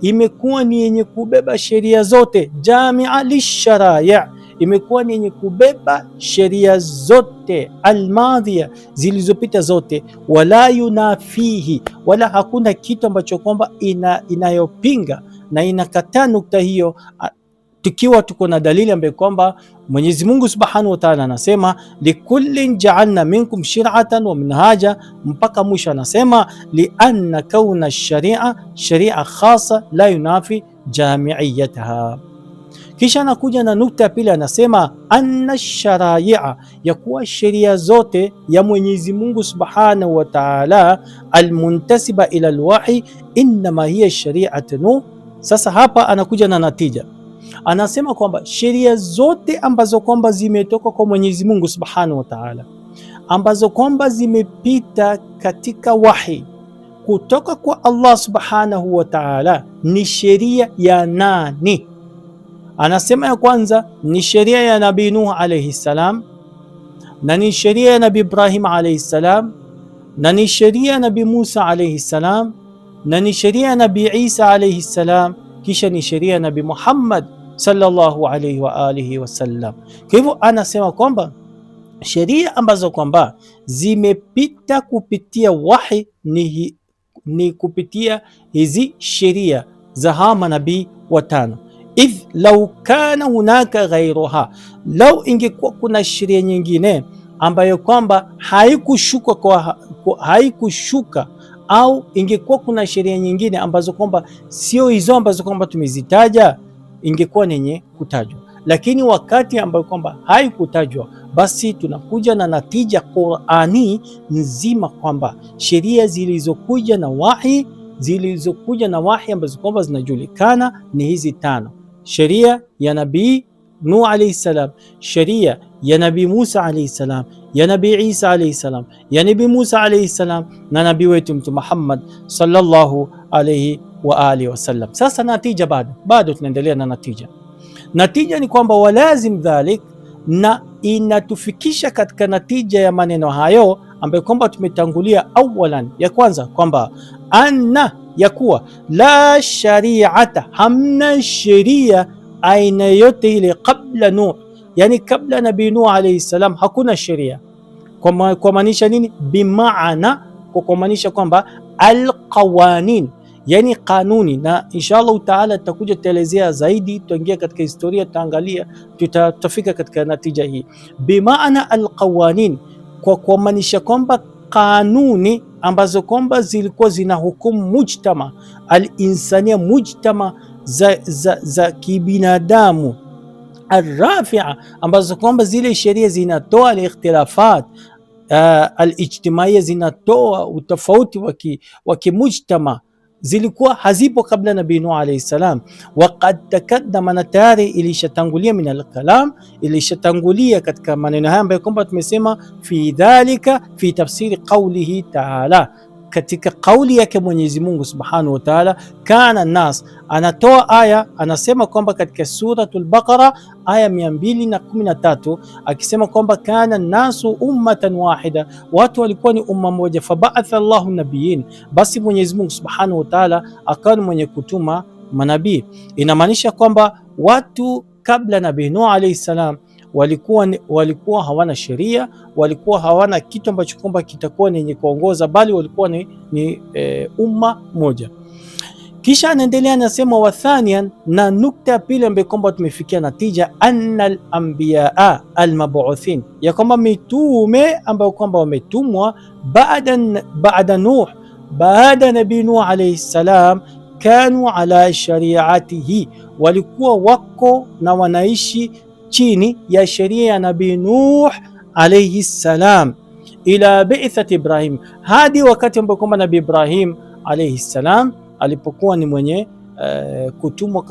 imekuwa ni yenye kubeba sheria zote. Jamia lisharaya, imekuwa ni yenye kubeba sheria zote almadhiya, zilizopita zote. Wala yunafihi, wala hakuna kitu ambacho kwamba inayopinga na inakataa nukta hiyo, tukiwa tuko na dalili ambayo kwamba Mwenyezi Mungu Subhanahu wa Ta'ala anasema likullin ja'alna minkum shir'atan wa minhaja, mpaka mwisho anasema lianna kauna sharia khasa la yunafi jami'iyataha. Kisha anakuja na nukta ya pili, anasema anna sharaia, ya kuwa sheria zote ya Mwenyezi Mungu Subhanahu wa Ta'ala almuntasiba ila alwahi inma hiya shari'atu Nuh. Sasa hapa anakuja na natija, anasema kwamba sheria zote ambazo kwamba zimetoka kwa Mwenyezi Mungu Subhanahu wa Ta'ala, ambazo kwamba zimepita katika wahi kutoka kwa Allah Subhanahu wa Ta'ala, ni sheria ya nani? Anasema ya kwanza ni sheria ya Nabii Nuh alayhi salam, na ni sheria ya Nabii Ibrahim alayhi salam, na ni sheria ya Nabii Musa alayhi salam, na ni sheria ya Nabii Isa alayhi salam, kisha ni sheria ya Nabii Muhammad sallallahu alayhi wa alihi wasallam. Kwa hivyo anasema kwamba sheria ambazo kwamba zimepita kupitia wahi ni kupitia hizi sheria za hawa manabii watano. Idh lau kana hunaka ghairuha, lau ingekuwa kuna sheria nyingine ambayo kwamba haikushuka au ingekuwa kuna sheria nyingine ambazo kwamba sio hizo ambazo kwamba tumezitaja, ingekuwa nenye kutajwa. Lakini wakati ambayo kwamba haikutajwa, basi tunakuja na natija Qur'ani nzima kwamba sheria zilizokuja na wahi ambazo kwamba zinajulikana ni hizi tano: sheria ya Nabii Nuh alayhi salam, sheria ya Nabii Musa alayhi salam, ya Nabii Isa alayhi salam, ya Nabii Musa alayhi salam, na nabii wetu Mtume Muhammad sallallahu alayhi wa alihi wasallam. Sasa natija, bado tunaendelea na natija. Natija ni kwamba walazim dhalik, na inatufikisha katika natija ya maneno hayo ambayo kwamba tumetangulia. Awalan, ya kwanza kwamba anna, ya kuwa la shari'ata, hamna sheria aina yote ile kabla Nuh, yani kabla Nabii Nuh alayhi salam hakuna sheria. Kwa maanisha nini? Bimaana, kwa kumaanisha kwamba alqawanin, yani kanuni, na inshallah taala tutakuja tuelezea zaidi, tutaingia katika historia, tutaangalia, tutafika katika natija hii. Bimaana alqawanin, kwa kumaanisha kwamba kanuni ambazo kwamba zilikuwa zina hukumu mujtama alinsania, mujtama za kibinadamu, arrafia, ambazo kwamba zile sheria zinatoa alikhtilafat alijtimaia, zinatoa utofauti wa kimujtama, zilikuwa hazipo kabla Nabii Nuh alayhi salam. Waqad takaddama, na tayari ilishatangulia, min alkalam, ilishatangulia katika maneno haya ambayo kwamba tumesema, fi dhalika fi tafsiri qawlihi ta'ala, katika kauli yake Mwenyezi Mungu Subhanahu wa Ta'ala. Kana nas, anatoa aya, anasema kwamba katika suratul Baqara aya 213 akisema kwamba kana nasu ummatan wahida, watu walikuwa ni umma moja. Fabaatha Allahu nabiyin, basi Mwenyezi Mungu Subhanahu wa Ta'ala akawa ni mwenye kutuma manabii. Inamaanisha kwamba watu kabla Nabii Nuh alayhi salam walikuwa hawana sheria, walikuwa hawana kitu ambacho kwamba kitakuwa ni yenye kuongoza, bali walikuwa ni umma moja. Kisha anaendelea anasema, wa thaniyan, na nukta ya pili ambayo kwamba tumefikia natija, anna al-anbiyaa al-mab'uthin, ya kwamba mitume ambao kwamba wametumwa baada Nuh, baada Nabii Nuh alayhi salam, kanu ala shari'atihi, walikuwa wako na wanaishi chini ya sheria ya Nabii Nuh alayhi salam, ila bi'thati Ibrahim, hadi wakati ambao kwamba Nabii Ibrahim alayhi salam alipokuwa ni mwenye kutumwa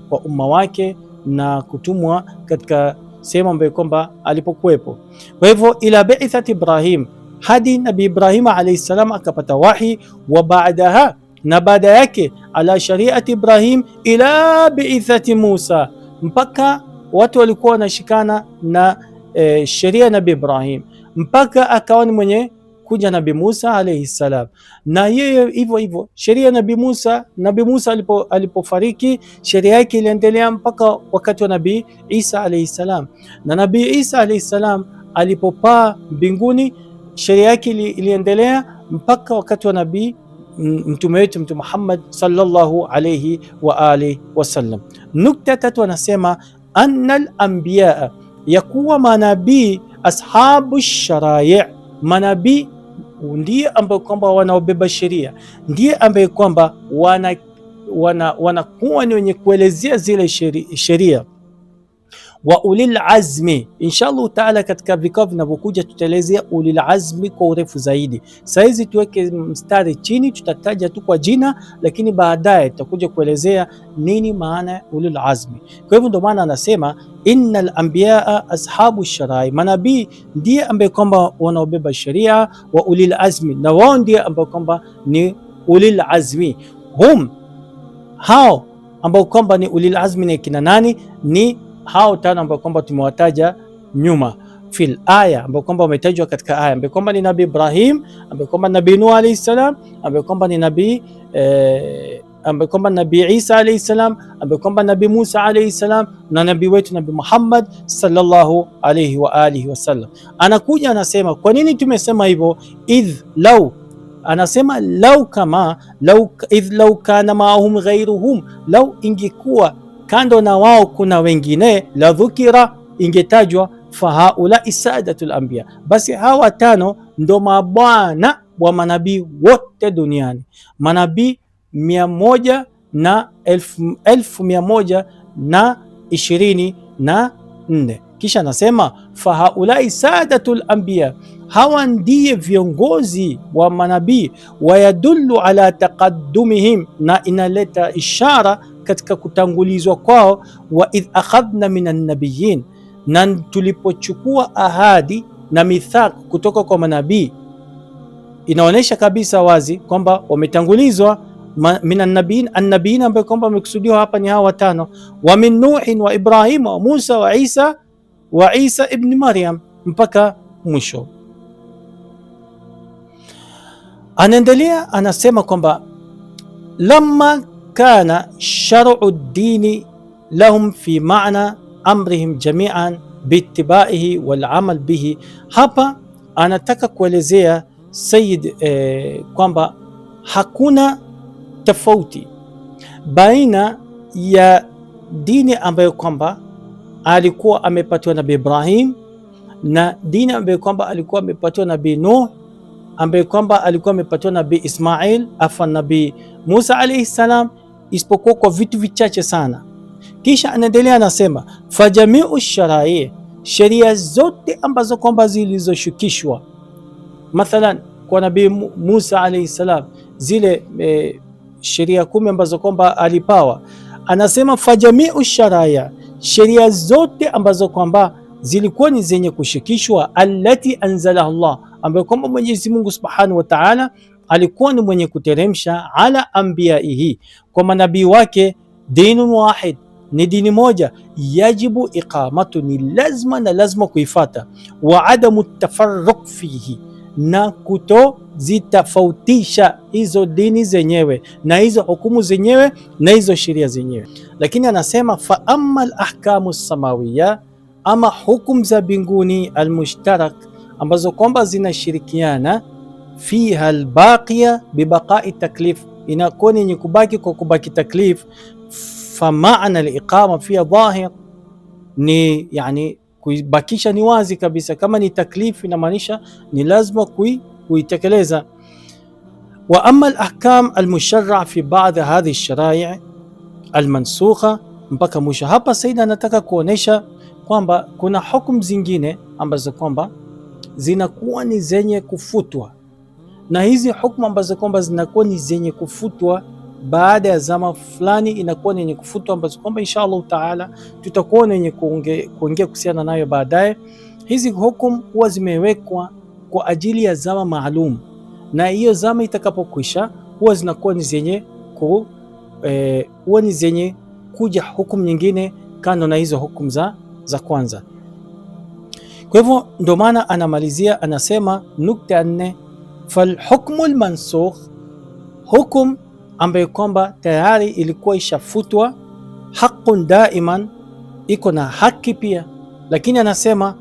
kwa umma wake na kutumwa katika sehemu ambayo kwamba alipokuwepo. Kwa hivyo ila bi'thati Ibrahim, hadi Nabii Ibrahim alayhi salam akapata wahi, wa baadaha, na baada yake, ala shari'ati Ibrahim ila bi'thati Musa, mpaka watu walikuwa wanashikana na sheria ya Nabii Ibrahim mpaka akawa ni mwenye kuja Nabii Musa alayhi salam. Na yeye hivyo hivyo sheria ya Nabii Musa alipofariki, sheria yake iliendelea mpaka wakati wa Nabii Isa alayhi salam. Na Nabii Isa alayhi salam alipopaa mbinguni, sheria yake iliendelea mpaka wakati wa nabii mtume wetu Mtume Muhammad sallallahu alayhi wa alihi wasallam. Nukta tatu anasema anna al-anbiya, ya kuwa manabii ashabu sharai', manabii ndiye ambaye kwamba wanaobeba sheria, ndiye ambaye kwamba wanakuwa ni wenye kuelezea zile sheria. Wa ulil azmi, inshallah taala katika vikao vinavyokuja tutaelezea ulil azmi kwa urefu zaidi. Saizi tuweke mstari chini, tutataja tu kwa jina, lakini baadaye tutakuja kuelezea nini maana ya ulil azmi. Kwa hivyo ndio maana anasema innal anbiyaa ashabu sharai, manabii ndiye ambaye kwamba wanaobeba sheria, wa ulil azmi, na wao ndiye ambaye kwamba ni ulil azmi. Hum, hao ambao kwamba ni ulil azmi ni kina nani? Ni hao tano ambao kwamba tumewataja nyuma fil aya, ambao kwamba wametajwa katika aya, ambao kwamba ni Nabii Ibrahim, ambao kwamba Nabii Nuh alayhi salam, ambao kwamba ni Nabii ambao kwamba Nabii Isa alayhi salam, ambao kwamba Nabii Musa alayhi salam, na nabii wetu Nabii Muhammad sallallahu alayhi wa alihi wasallam. Anakuja anasema, kwa nini tumesema hivyo? Idh law, anasema law kama law kana maahum ghayruhum, law ingekuwa kando na wao kuna wengine, la dhukira, ingetajwa, fahaulai sadatul anbiya, basi hawa tano ndo mabwana wa manabii wote duniani, manabii 1124. Kisha nasema fahaulai sadatul anbiya, hawa ndiye viongozi wa manabii, wayadullu ala taqaddumihim, na inaleta ishara katika kutangulizwa kwao. Wa idh akhadna minan nabiyyin, na tulipochukua ahadi na mithaq kutoka kwa manabii, inaonyesha kabisa wazi kwamba wametangulizwa minan nabiyyin, an-nabiyyin ambao kwamba wamekusudiwa hapa ni hawa watano, wa min Nuhin wa Ibrahim wa Musa wa Isa ibn Maryam mpaka mwisho. Anaendelea anasema kwamba lamma kana shar'u ad-dini lahum fi ma'na amrihim jami'an biittibaihi wal amal bihi. Hapa anataka kuelezea Sayyid kwamba hakuna tofauti baina ya dini ambayo kwamba alikuwa amepatiwa Nabii Ibrahim na dini ambayo kwamba alikuwa amepatiwa Nabii Nuh, ambaye kwamba alikuwa amepatiwa Nabii Ismail afa Nabii Musa alayhi salam, isipokuwa kwa vitu vichache sana. Kisha anaendelea anasema, fajamiu sharai, sheria zote ambazo kwamba zilizoshukishwa mathalan kwa Nabii Musa alayhi salam, zile sheria 10 ambazo kwamba alipawa, anasema fajamiu sharai, sheria zote ambazo kwamba zilikuwa ni zenye kushikishwa, allati anzala Allah, ambayo kwamba Mwenyezi Mungu Subhanahu wa Ta'ala alikuwa ni mwenye kuteremsha ala anbiyaihi, kwa manabii wake, dinun wahid, ni dini moja, yajibu iqamatu, ni lazima na lazima kuifata, wa adamu tafarruq fihi, na kutozitofautisha hizo dini zenyewe na hizo hukumu zenyewe na hizo sheria zenyewe. Lakini anasema fa amma al-ahkamu samawiya, ama hukum za binguni, almushtarak, ambazo kwamba zinashirikiana, fiha albaqiya bibaqai taklif, inakuwa yenye kubaki kwa kubaki taklif. Fa maana aliqama fiha dhahir, ni yani kuibakisha ni wazi kabisa, kama ni taklif inamaanisha ni lazima kuitekeleza. Wa amma alahkam almusharra fi ba'd hadhihi alshara'i almansukha, mpaka mwisho hapa. Sayyid anataka kuonesha kwamba kuna hukumu zingine ambazo kwamba zinakuwa ni zenye kufutwa, na hizi hukumu ambazo kwamba zinakuwa ni zenye kufutwa baada ya zama fulani, inakuwa ni yenye kufutwa, ambazo kwamba insha Allah taala tutakuwa wenye kuongea kuhusiana nayo baadaye. Hizi hukumu huwa zimewekwa kwa ajili ya zama maalum, na hiyo zama itakapokwisha huwa zinakuwa ni zenye huwa ni zenye kuja hukumu nyingine kando na hizo hukumu za kwanza. Kwa hivyo ndio maana anamalizia anasema nukta 4, falhukmu almansukh, hukum ambayo kwamba tayari ilikuwa ishafutwa, haqqun daiman, iko na haki pia, lakini anasema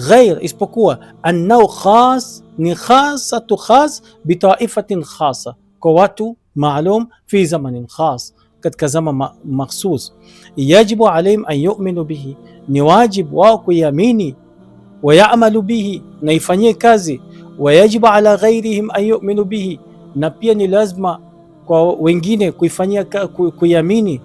ghair, isipokuwa annahu khas, ni khasatu khas bitaifatin khasa, kwa watu maalum, fi zamanin khas, katika zama makhsus. Yajibu alayhim an yu'minu bihi, ni wajibu wao kuiamini, wayamalu bihi, na ifanyie kazi. Wayajibu ala ghairihim an yu'minu bihi, na pia ni lazima kwa wengine kuifanyia kuiamini,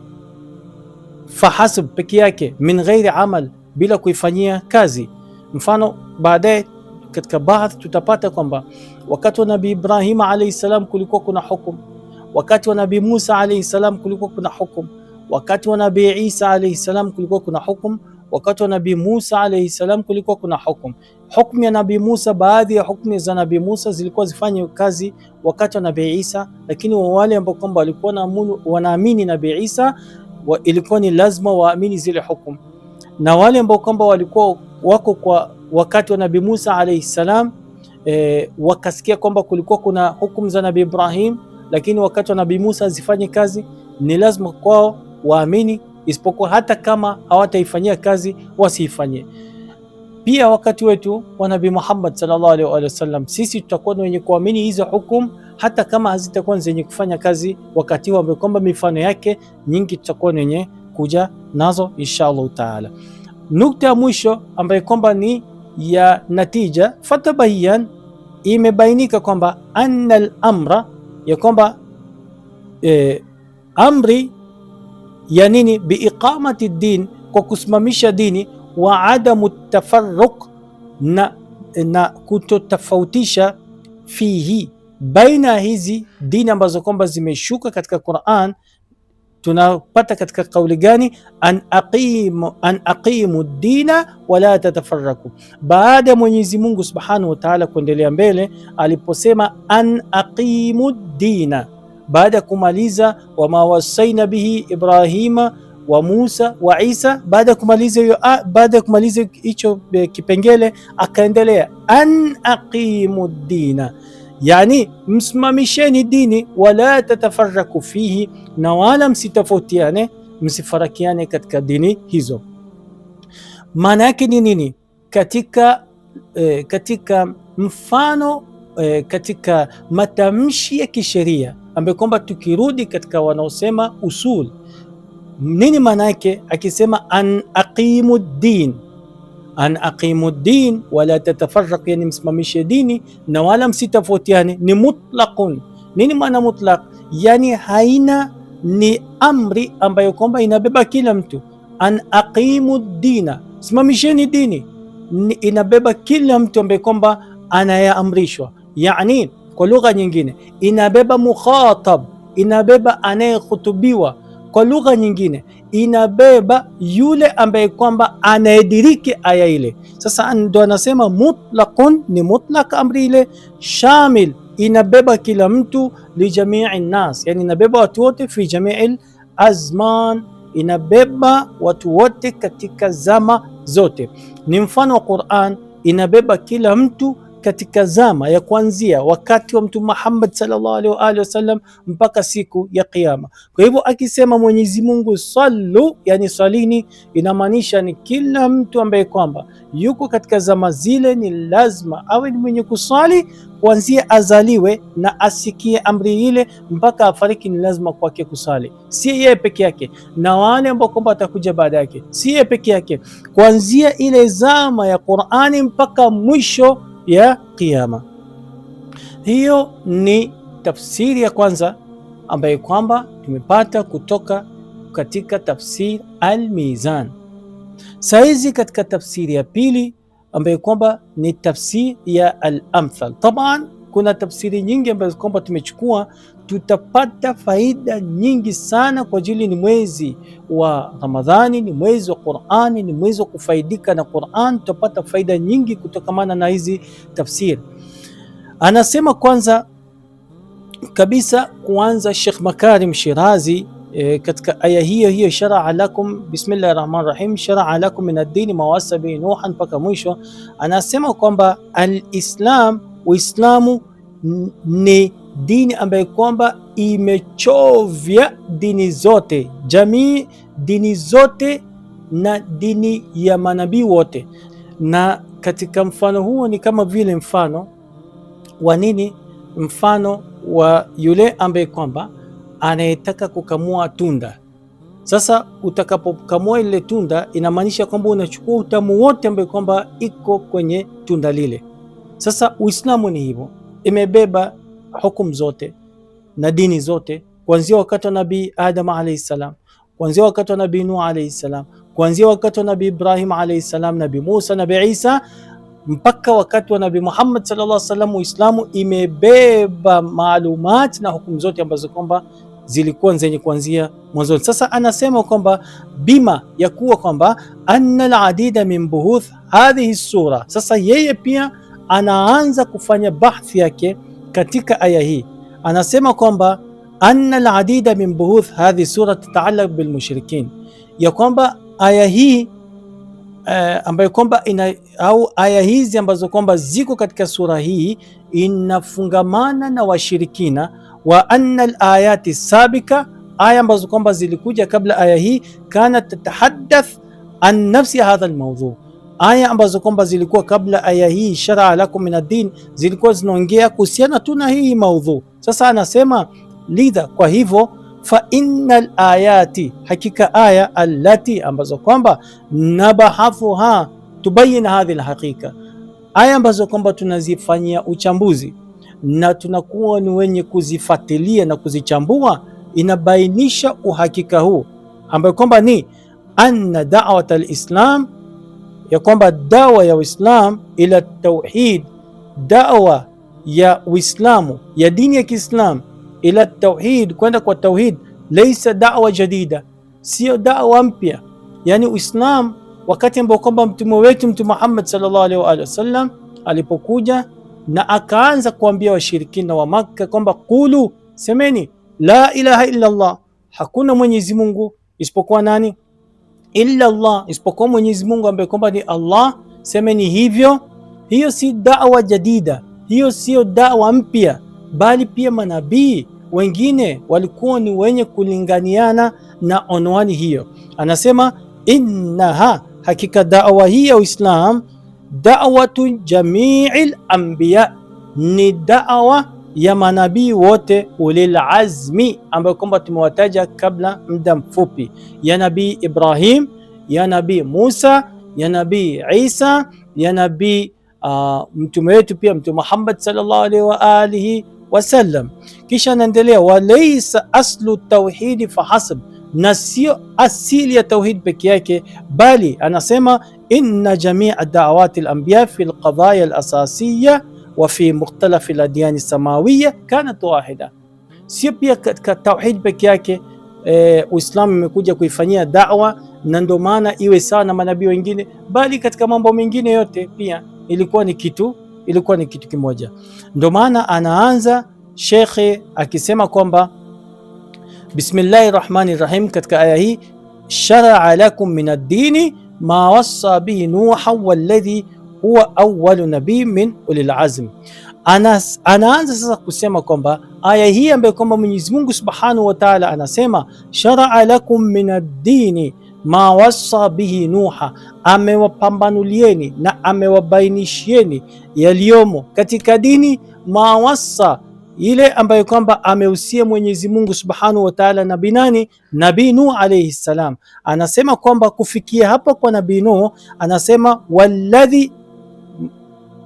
fahasib, peke yake, min ghairi amal, bila kuifanyia kazi. Mfano baadaye katika baadhi tutapata kwamba wakati wa Nabii Ibrahim alayhi salam kulikuwa kuna hukumu, wakati wa Nabii Musa alayhi salam kulikuwa kuna hukumu, wakati wa Nabii Isa alayhi salam kulikuwa kuna hukumu, wakati wa Nabii Musa alayhi salam kulikuwa kuna hukumu. Hukumu ya Nabii Musa, baadhi ya hukumu za Nabii Musa zilikuwa zifanye kazi wakati wa Nabii Isa, lakini wale ambao kwamba walikuwa wanaamini Nabii Isa ilikuwa ni lazima waamini zile hukumu, na wale ambao kwamba walikuwa wako kwa wakati wa Nabii Musa alayhi salam wakasikia kwamba kulikuwa kuna hukumu za Nabii Ibrahim, lakini wakati wa Nabii Musa zifanye kazi, ni lazima kwao waamini, isipokuwa hata kama hawataifanyia kazi wasiifanyie. Pia wakati wetu wa Nabii Muhammad sallallahu alaihi wasallam, sisi tutakuwa wenye kuamini hizo hukumu hata kama hazitakuwa zenye kufanya kazi wakati ambao kwamba mifano yake nyingi tutakuwa wenye kuja nazo insha Allah taala. Nukta ya mwisho ambayo kwamba ni ya natija, fatabayan, imebainika kwamba anna al-amra, ya kwamba amri ya nini, biiqamati din, kwa kusimamisha dini, wa adamu tafarruq, na kutotofautisha, fihi, baina hizi dini ambazo kwamba zimeshuka katika Qur'an. Tunapata katika kauli gani? an aqimu dina wala tatafarraku, baada ya Mwenyezi Mungu Subhanahu wa Ta'ala kuendelea mbele aliposema an aqimu dina, baada ya kumaliza wama wasaina bihi Ibrahima wa Musa wa Isa, baada ya kumaliza hicho kipengele akaendelea an aqimu dina, yani msimamisheni dini, wala tatafarraku fihi, na wala msitofautiane, msifarakiane katika dini hizo. Maana yake ni nini? Katika katika mfano katika matamshi ya kisheria ambayo kwamba tukirudi katika wanaosema usul, nini maana yake akisema an aqimu din, an aqimu din wala tatafarraq, yani msimamishe dini na wala msitofautiane, ni mutlaqun. Nini maana mutlaq? Yani haina, ni amri ambayo kwamba inabeba kila mtu. An aqimu dina, simamisheni dini, inabeba kila mtu ambaye kwamba anayeamrishwa. Yani kwa lugha nyingine inabeba mukhatab, inabeba anayekhutubiwa. Kwa lugha nyingine inabeba yule ambaye kwamba anayediriki aya ile. Sasa ndo anasema mutlaqun, ni mutlaq amri ile, shamil, inabeba kila mtu, li jamii nnas, yani inabeba watu wote, fi jamii azman, inabeba watu wote katika zama zote. Ni mfano wa Qur'an, inabeba kila mtu katika zama ya kuanzia wakati wa Mtume Muhammad sallallahu alaihi wa alihi wasallam mpaka siku ya Kiyama. Kwa hivyo akisema Mwenyezi Mungu sallu, yani salini, inamaanisha ni kila mtu ambaye kwamba yuko katika zama zile ni lazima awe ni mwenye kusali, kuanzia azaliwe na asikie amri ile mpaka afariki, ni lazima kwake kusali. Si yeye peke yake, na wale ambao kwamba watakuja baada yake, si yeye peke yake, kuanzia ile zama ya Qur'ani mpaka mwisho ya Kiyama. Hiyo ni tafsiri ya kwanza ambayo kwamba tumepata kutoka katika tafsir Al-Mizan. Saizi katika tafsiri ya pili ambayo kwamba ni tafsiri ya Al-Amthal. Taban kuna tafsiri nyingi ambazo kwamba tumechukua, tutapata faida nyingi sana kwa ajili ni mwezi wa Ramadhani, ni mwezi wa Qur'ani, ni mwezi wa kufaidika na Qur'an. Tutapata faida nyingi kutokamana na hizi tafsiri. Anasema kwanza kabisa, kuanza Sheikh Makarim Shirazi katika aya hiyo sharaa lakum, bismillahir rahmanir rahim, sharaa lakum min ad-din ma wasa bi Nuhan, mpaka mwisho. Anasema kwamba al-Islam, Uislamu ni dini ambayo kwamba imechovya dini zote, jamii dini zote na dini ya manabii wote. Na katika mfano huo ni kama vile mfano wa nini? Mfano wa yule ambaye kwamba anayetaka kukamua tunda. Sasa utakapokamua ile tunda, inamaanisha kwamba unachukua utamu wote ambaye kwamba iko kwenye tunda lile. Sasa Uislamu ni hivyo, imebeba hukumu zote na dini zote, kuanzia wakati wa Nabii Adam alayhi salam, kuanzia wakati wa Nabii Nuh alayhi salam, kuanzia wakati wa Nabii Ibrahim alayhi salam, Nabii Musa, Nabii Isa, mpaka wakati wa Nabii Muhammad sallallahu alaihi wasallam. Uislamu imebeba maalumati na hukumu zote ambazo kwamba zilikuwa zenye kuanzia mwanzo. Sasa anasema kwamba bima ya kuwa kwamba anna al-adida min buhuth hadhihi sura. Sasa yeye pia anaanza kufanya bahthi yake katika aya hii. Anasema kwamba anna al-adida min buhuth hadhihi sura tataallaq bil mushrikin, ya kwamba aya hii ambayo kwamba au aya hizi ambazo kwamba ziko katika sura hii inafungamana na washirikina. Wa anna al-ayati sabika, aya ambazo kwamba zilikuja kabla aya hii, kanat tatahaddath an nafsi hadha al-mawdhu, aya ambazo kwamba zilikuwa kabla aya hii sharaa lakum min ad-din, zilikuwa zinaongea kuhusiana tu na hii maudhu. Sasa anasema lidha, kwa hivyo fa innal ayati, hakika aya allati ambazo kwamba nabahathuha tubayyin hadhihi alhaqiqa, aya ambazo kwamba tunazifanyia uchambuzi na tunakuwa ni wenye kuzifuatilia na kuzichambua, inabainisha uhakika huu ambayo kwamba ni anna da'wat alislam, ya kwamba dawa ya Uislam ila tauhid, dawa ya Uislamu ya dini ya Kiislam ila tauhid, kwenda kwa tauhid, laysa da'wa jadida, sio da'wa mpya. Yani Uislam wakati ambao kwamba mtume wetu Mtume Muhammad sallallahu alaihi wa alihi wasallam alipokuja na akaanza kuambia washirikina wa Makka kwamba qulu, semeni la ilaha illa Allah, hakuna Mwenyezi Mungu isipokuwa nani? Illa Allah, isipokuwa Mwenyezi Mungu ambaye kwamba ni Allah, semeni hivyo. Hiyo si da'wa jadida, hiyo sio da'wa mpya, bali pia manabii wengine walikuwa ni wenye kulinganiana na onwani hiyo. Anasema innaha, hakika da'wa hii ya Uislam da'watu jami'il anbiya, ni da'wa ya manabii wote ulil azmi, ambayo kwamba tumewataja kabla muda mfupi, ya Nabii Ibrahim, ya Nabii Musa, ya Nabii Isa, ya Nabii mtume wetu pia Mtume Muhammad sallallahu alaihi wa alihi wasallam. Kisha anaendelea, walaysa aslu tauhidi fahasab, na sio asili ya tauhid peke yake, bali anasema inna jamia da'awati al-anbiya fi al-qadaya al-asasiyya wa fi mukhtalaf al-adyan as-samawiyya kanat wahida. Sio pia katika tauhid peke yake Uislamu imekuja kuifanyia da'wa, na ndio maana iwe sawa na manabii wengine, bali katika mambo mengine yote pia ilikuwa ni kitu kimoja. Ndio maana anaanza shekhe akisema kwamba Bismillahir Rahmanir Rahim katika aya hii, shara'a lakum min ad-dini ma wassa bihi Nuha walladhi huwa awwalu nabii min ulil azm. Anaanza sasa kusema kwamba aya hii ambayo kwamba Mwenyezi Mungu Subhanahu wa Ta'ala anasema shara'a lakum min ad-dini ma wassa bihi Nuha, amewapambanulieni na amewabainishieni yaliyomo katika dini, ma wassa, ile ambayo kwamba amehusia Mwenyezi Mungu Subhanahu wa Ta'ala nabii nani? Nabii Nuh alayhi salam. Anasema kwamba kufikia hapa kwa Nabii Nuh, anasema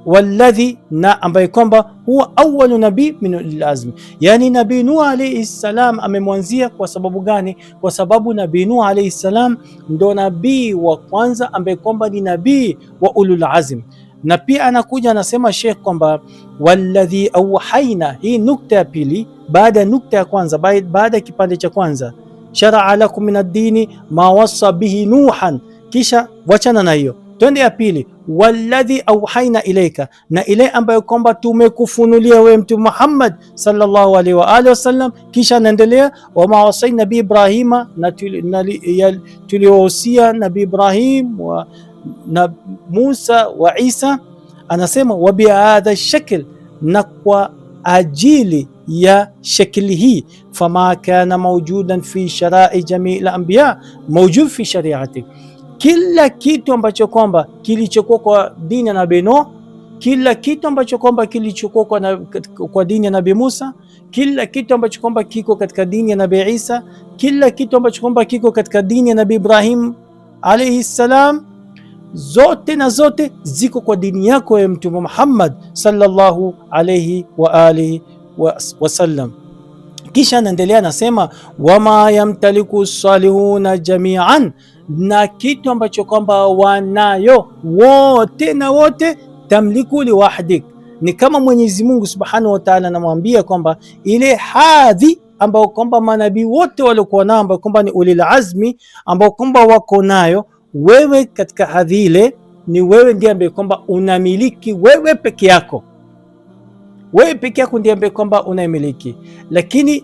walladhi, na ambaye kwamba huwa awwalu nabii min ulil azmi, yani Nabii Nuh alayhi salam amemwanzia. Kwa sababu gani? Kwa sababu Nabii Nuh alayhi salam ndo nabii wa kwanza ambaye kwamba ni nabii wa ulul azm. Na pia anakuja anasema Sheikh kwamba walladhi awhayna, hii nukta ya pili baada ya nukta ya kwanza, baada ya kipande cha kwanza, shara'a lakum min ad-dini ma wassa bihi Nuhan, kisha wachana na hiyo, twende ya pili, walladhi awhayna ilayka, na ile ambayo kwamba tumekufunulia wewe Mtume Muhammad sallallahu alaihi wa alihi wasallam. Kisha anaendelea, wama wasaina nabii Ibrahima, na tuliohusia Nabii Ibrahim na Musa wa Isa. Anasema wa bihadha shakl, na kwa ajili ya shakli hii, fama kana mawjudan fi shara'i jami'il anbiya mawjud fi shari'ati, kila kitu ambacho kwamba kilichokuwa kwa dini ya Nabii Nuh, kila kitu ambacho kwamba kilichokuwa kwa dini ya Nabii Musa, kila kitu ambacho kwamba kiko katika dini ya Nabii Isa, kila kitu ambacho kwamba kiko katika dini ya Nabii Ibrahim alayhi salam, zote na zote ziko kwa dini yako ya Mtume Muhammad sallallahu alayhi wa alihi wasallam. Kisha anaendelea anasema, wama yamtaliku salihuna jami'an, na kitu ambacho kwamba wanayo wote na wote, tamliku liwahdik, ni kama Mwenyezi Mungu Subhanahu wa Ta'ala anamwambia kwamba ile hadhi ambao kwamba manabii wote walikuwa nao, ambao kwamba ni ulil azmi, ambao kwamba wako nayo, wewe katika hadhi ile ni wewe ndiye ambaye kwamba unamiliki, wewe peke yako, wewe peke yako ndiye ambaye kwamba unamiliki, lakini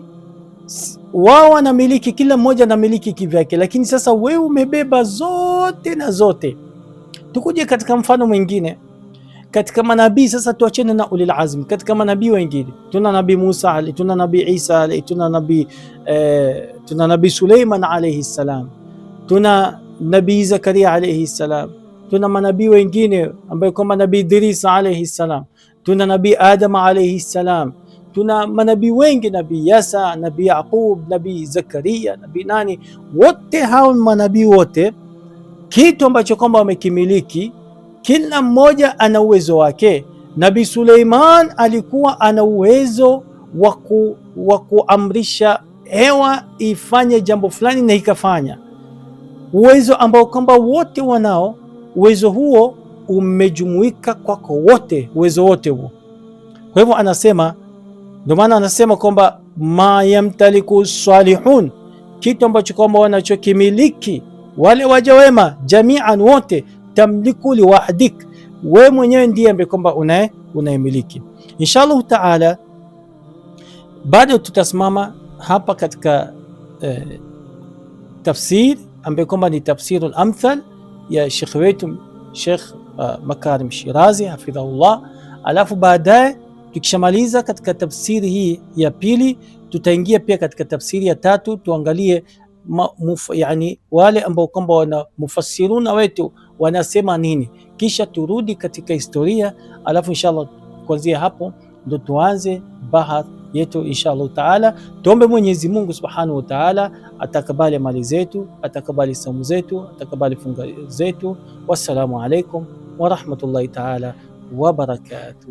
wao wanamiliki, kila mmoja anamiliki kivyake, lakini sasa wewe umebeba zote na zote. Tukuje katika mfano mwingine katika manabii. Sasa tuachane na ulil azm, katika manabii wengine tuna Nabii Musa, tuna Nabii Isa, tuna Nabii Suleiman alayhi salam, tuna Nabii Zakaria alayhi salam, tuna manabii wengine ambao kama Nabii Idris alayhi salam, tuna Nabii Adam alayhi salam, tuna manabii wengi, Nabii Yasa, Nabii Yaqub, Nabii Zakaria, nabii nani, wote hao manabii wote, kitu ambacho kwamba wamekimiliki, kila mmoja ana uwezo wake. Nabii Suleiman alikuwa ana uwezo wa kuamrisha hewa ifanye jambo fulani na ikafanya, uwezo ambao kwamba wote wanao. Uwezo huo umejumuika kwako wote, uwezo wote huo. Kwa hivyo anasema, ndio maana anasema kwamba ma yamtaliku salihun, kitu ambacho kwamba wanachokimiliki wale waja wema, jami'an wote, tamliku liwahdik, wewe mwenyewe ndiye ambaye kwamba unaimiliki. Inshallah taala bado tutasimama hapa katika tafsir ambaye kwamba ni tafsirul amthal ya Sheikh wetu Sheikh Makarim Shirazi hafidhahullah. Alafu baadaye tukishamaliza katika tafsiri hii ya pili, tutaingia pia katika tafsiri ya tatu, tuangalie yani wale ambao kwamba wana mufassiruna wetu wanasema nini. kisha turudi katika historia, alafu inshallah kuanzia hapo ndo tuanze bahath yetu inshallah taala. Tuombe Mwenyezi Mungu Subhanahu wa Ta'ala atakabali amali zetu, atakabali saumu zetu, atakabali funga zetu. Wassalamu alaikum wa rahmatullahi ta'ala wa barakatuh.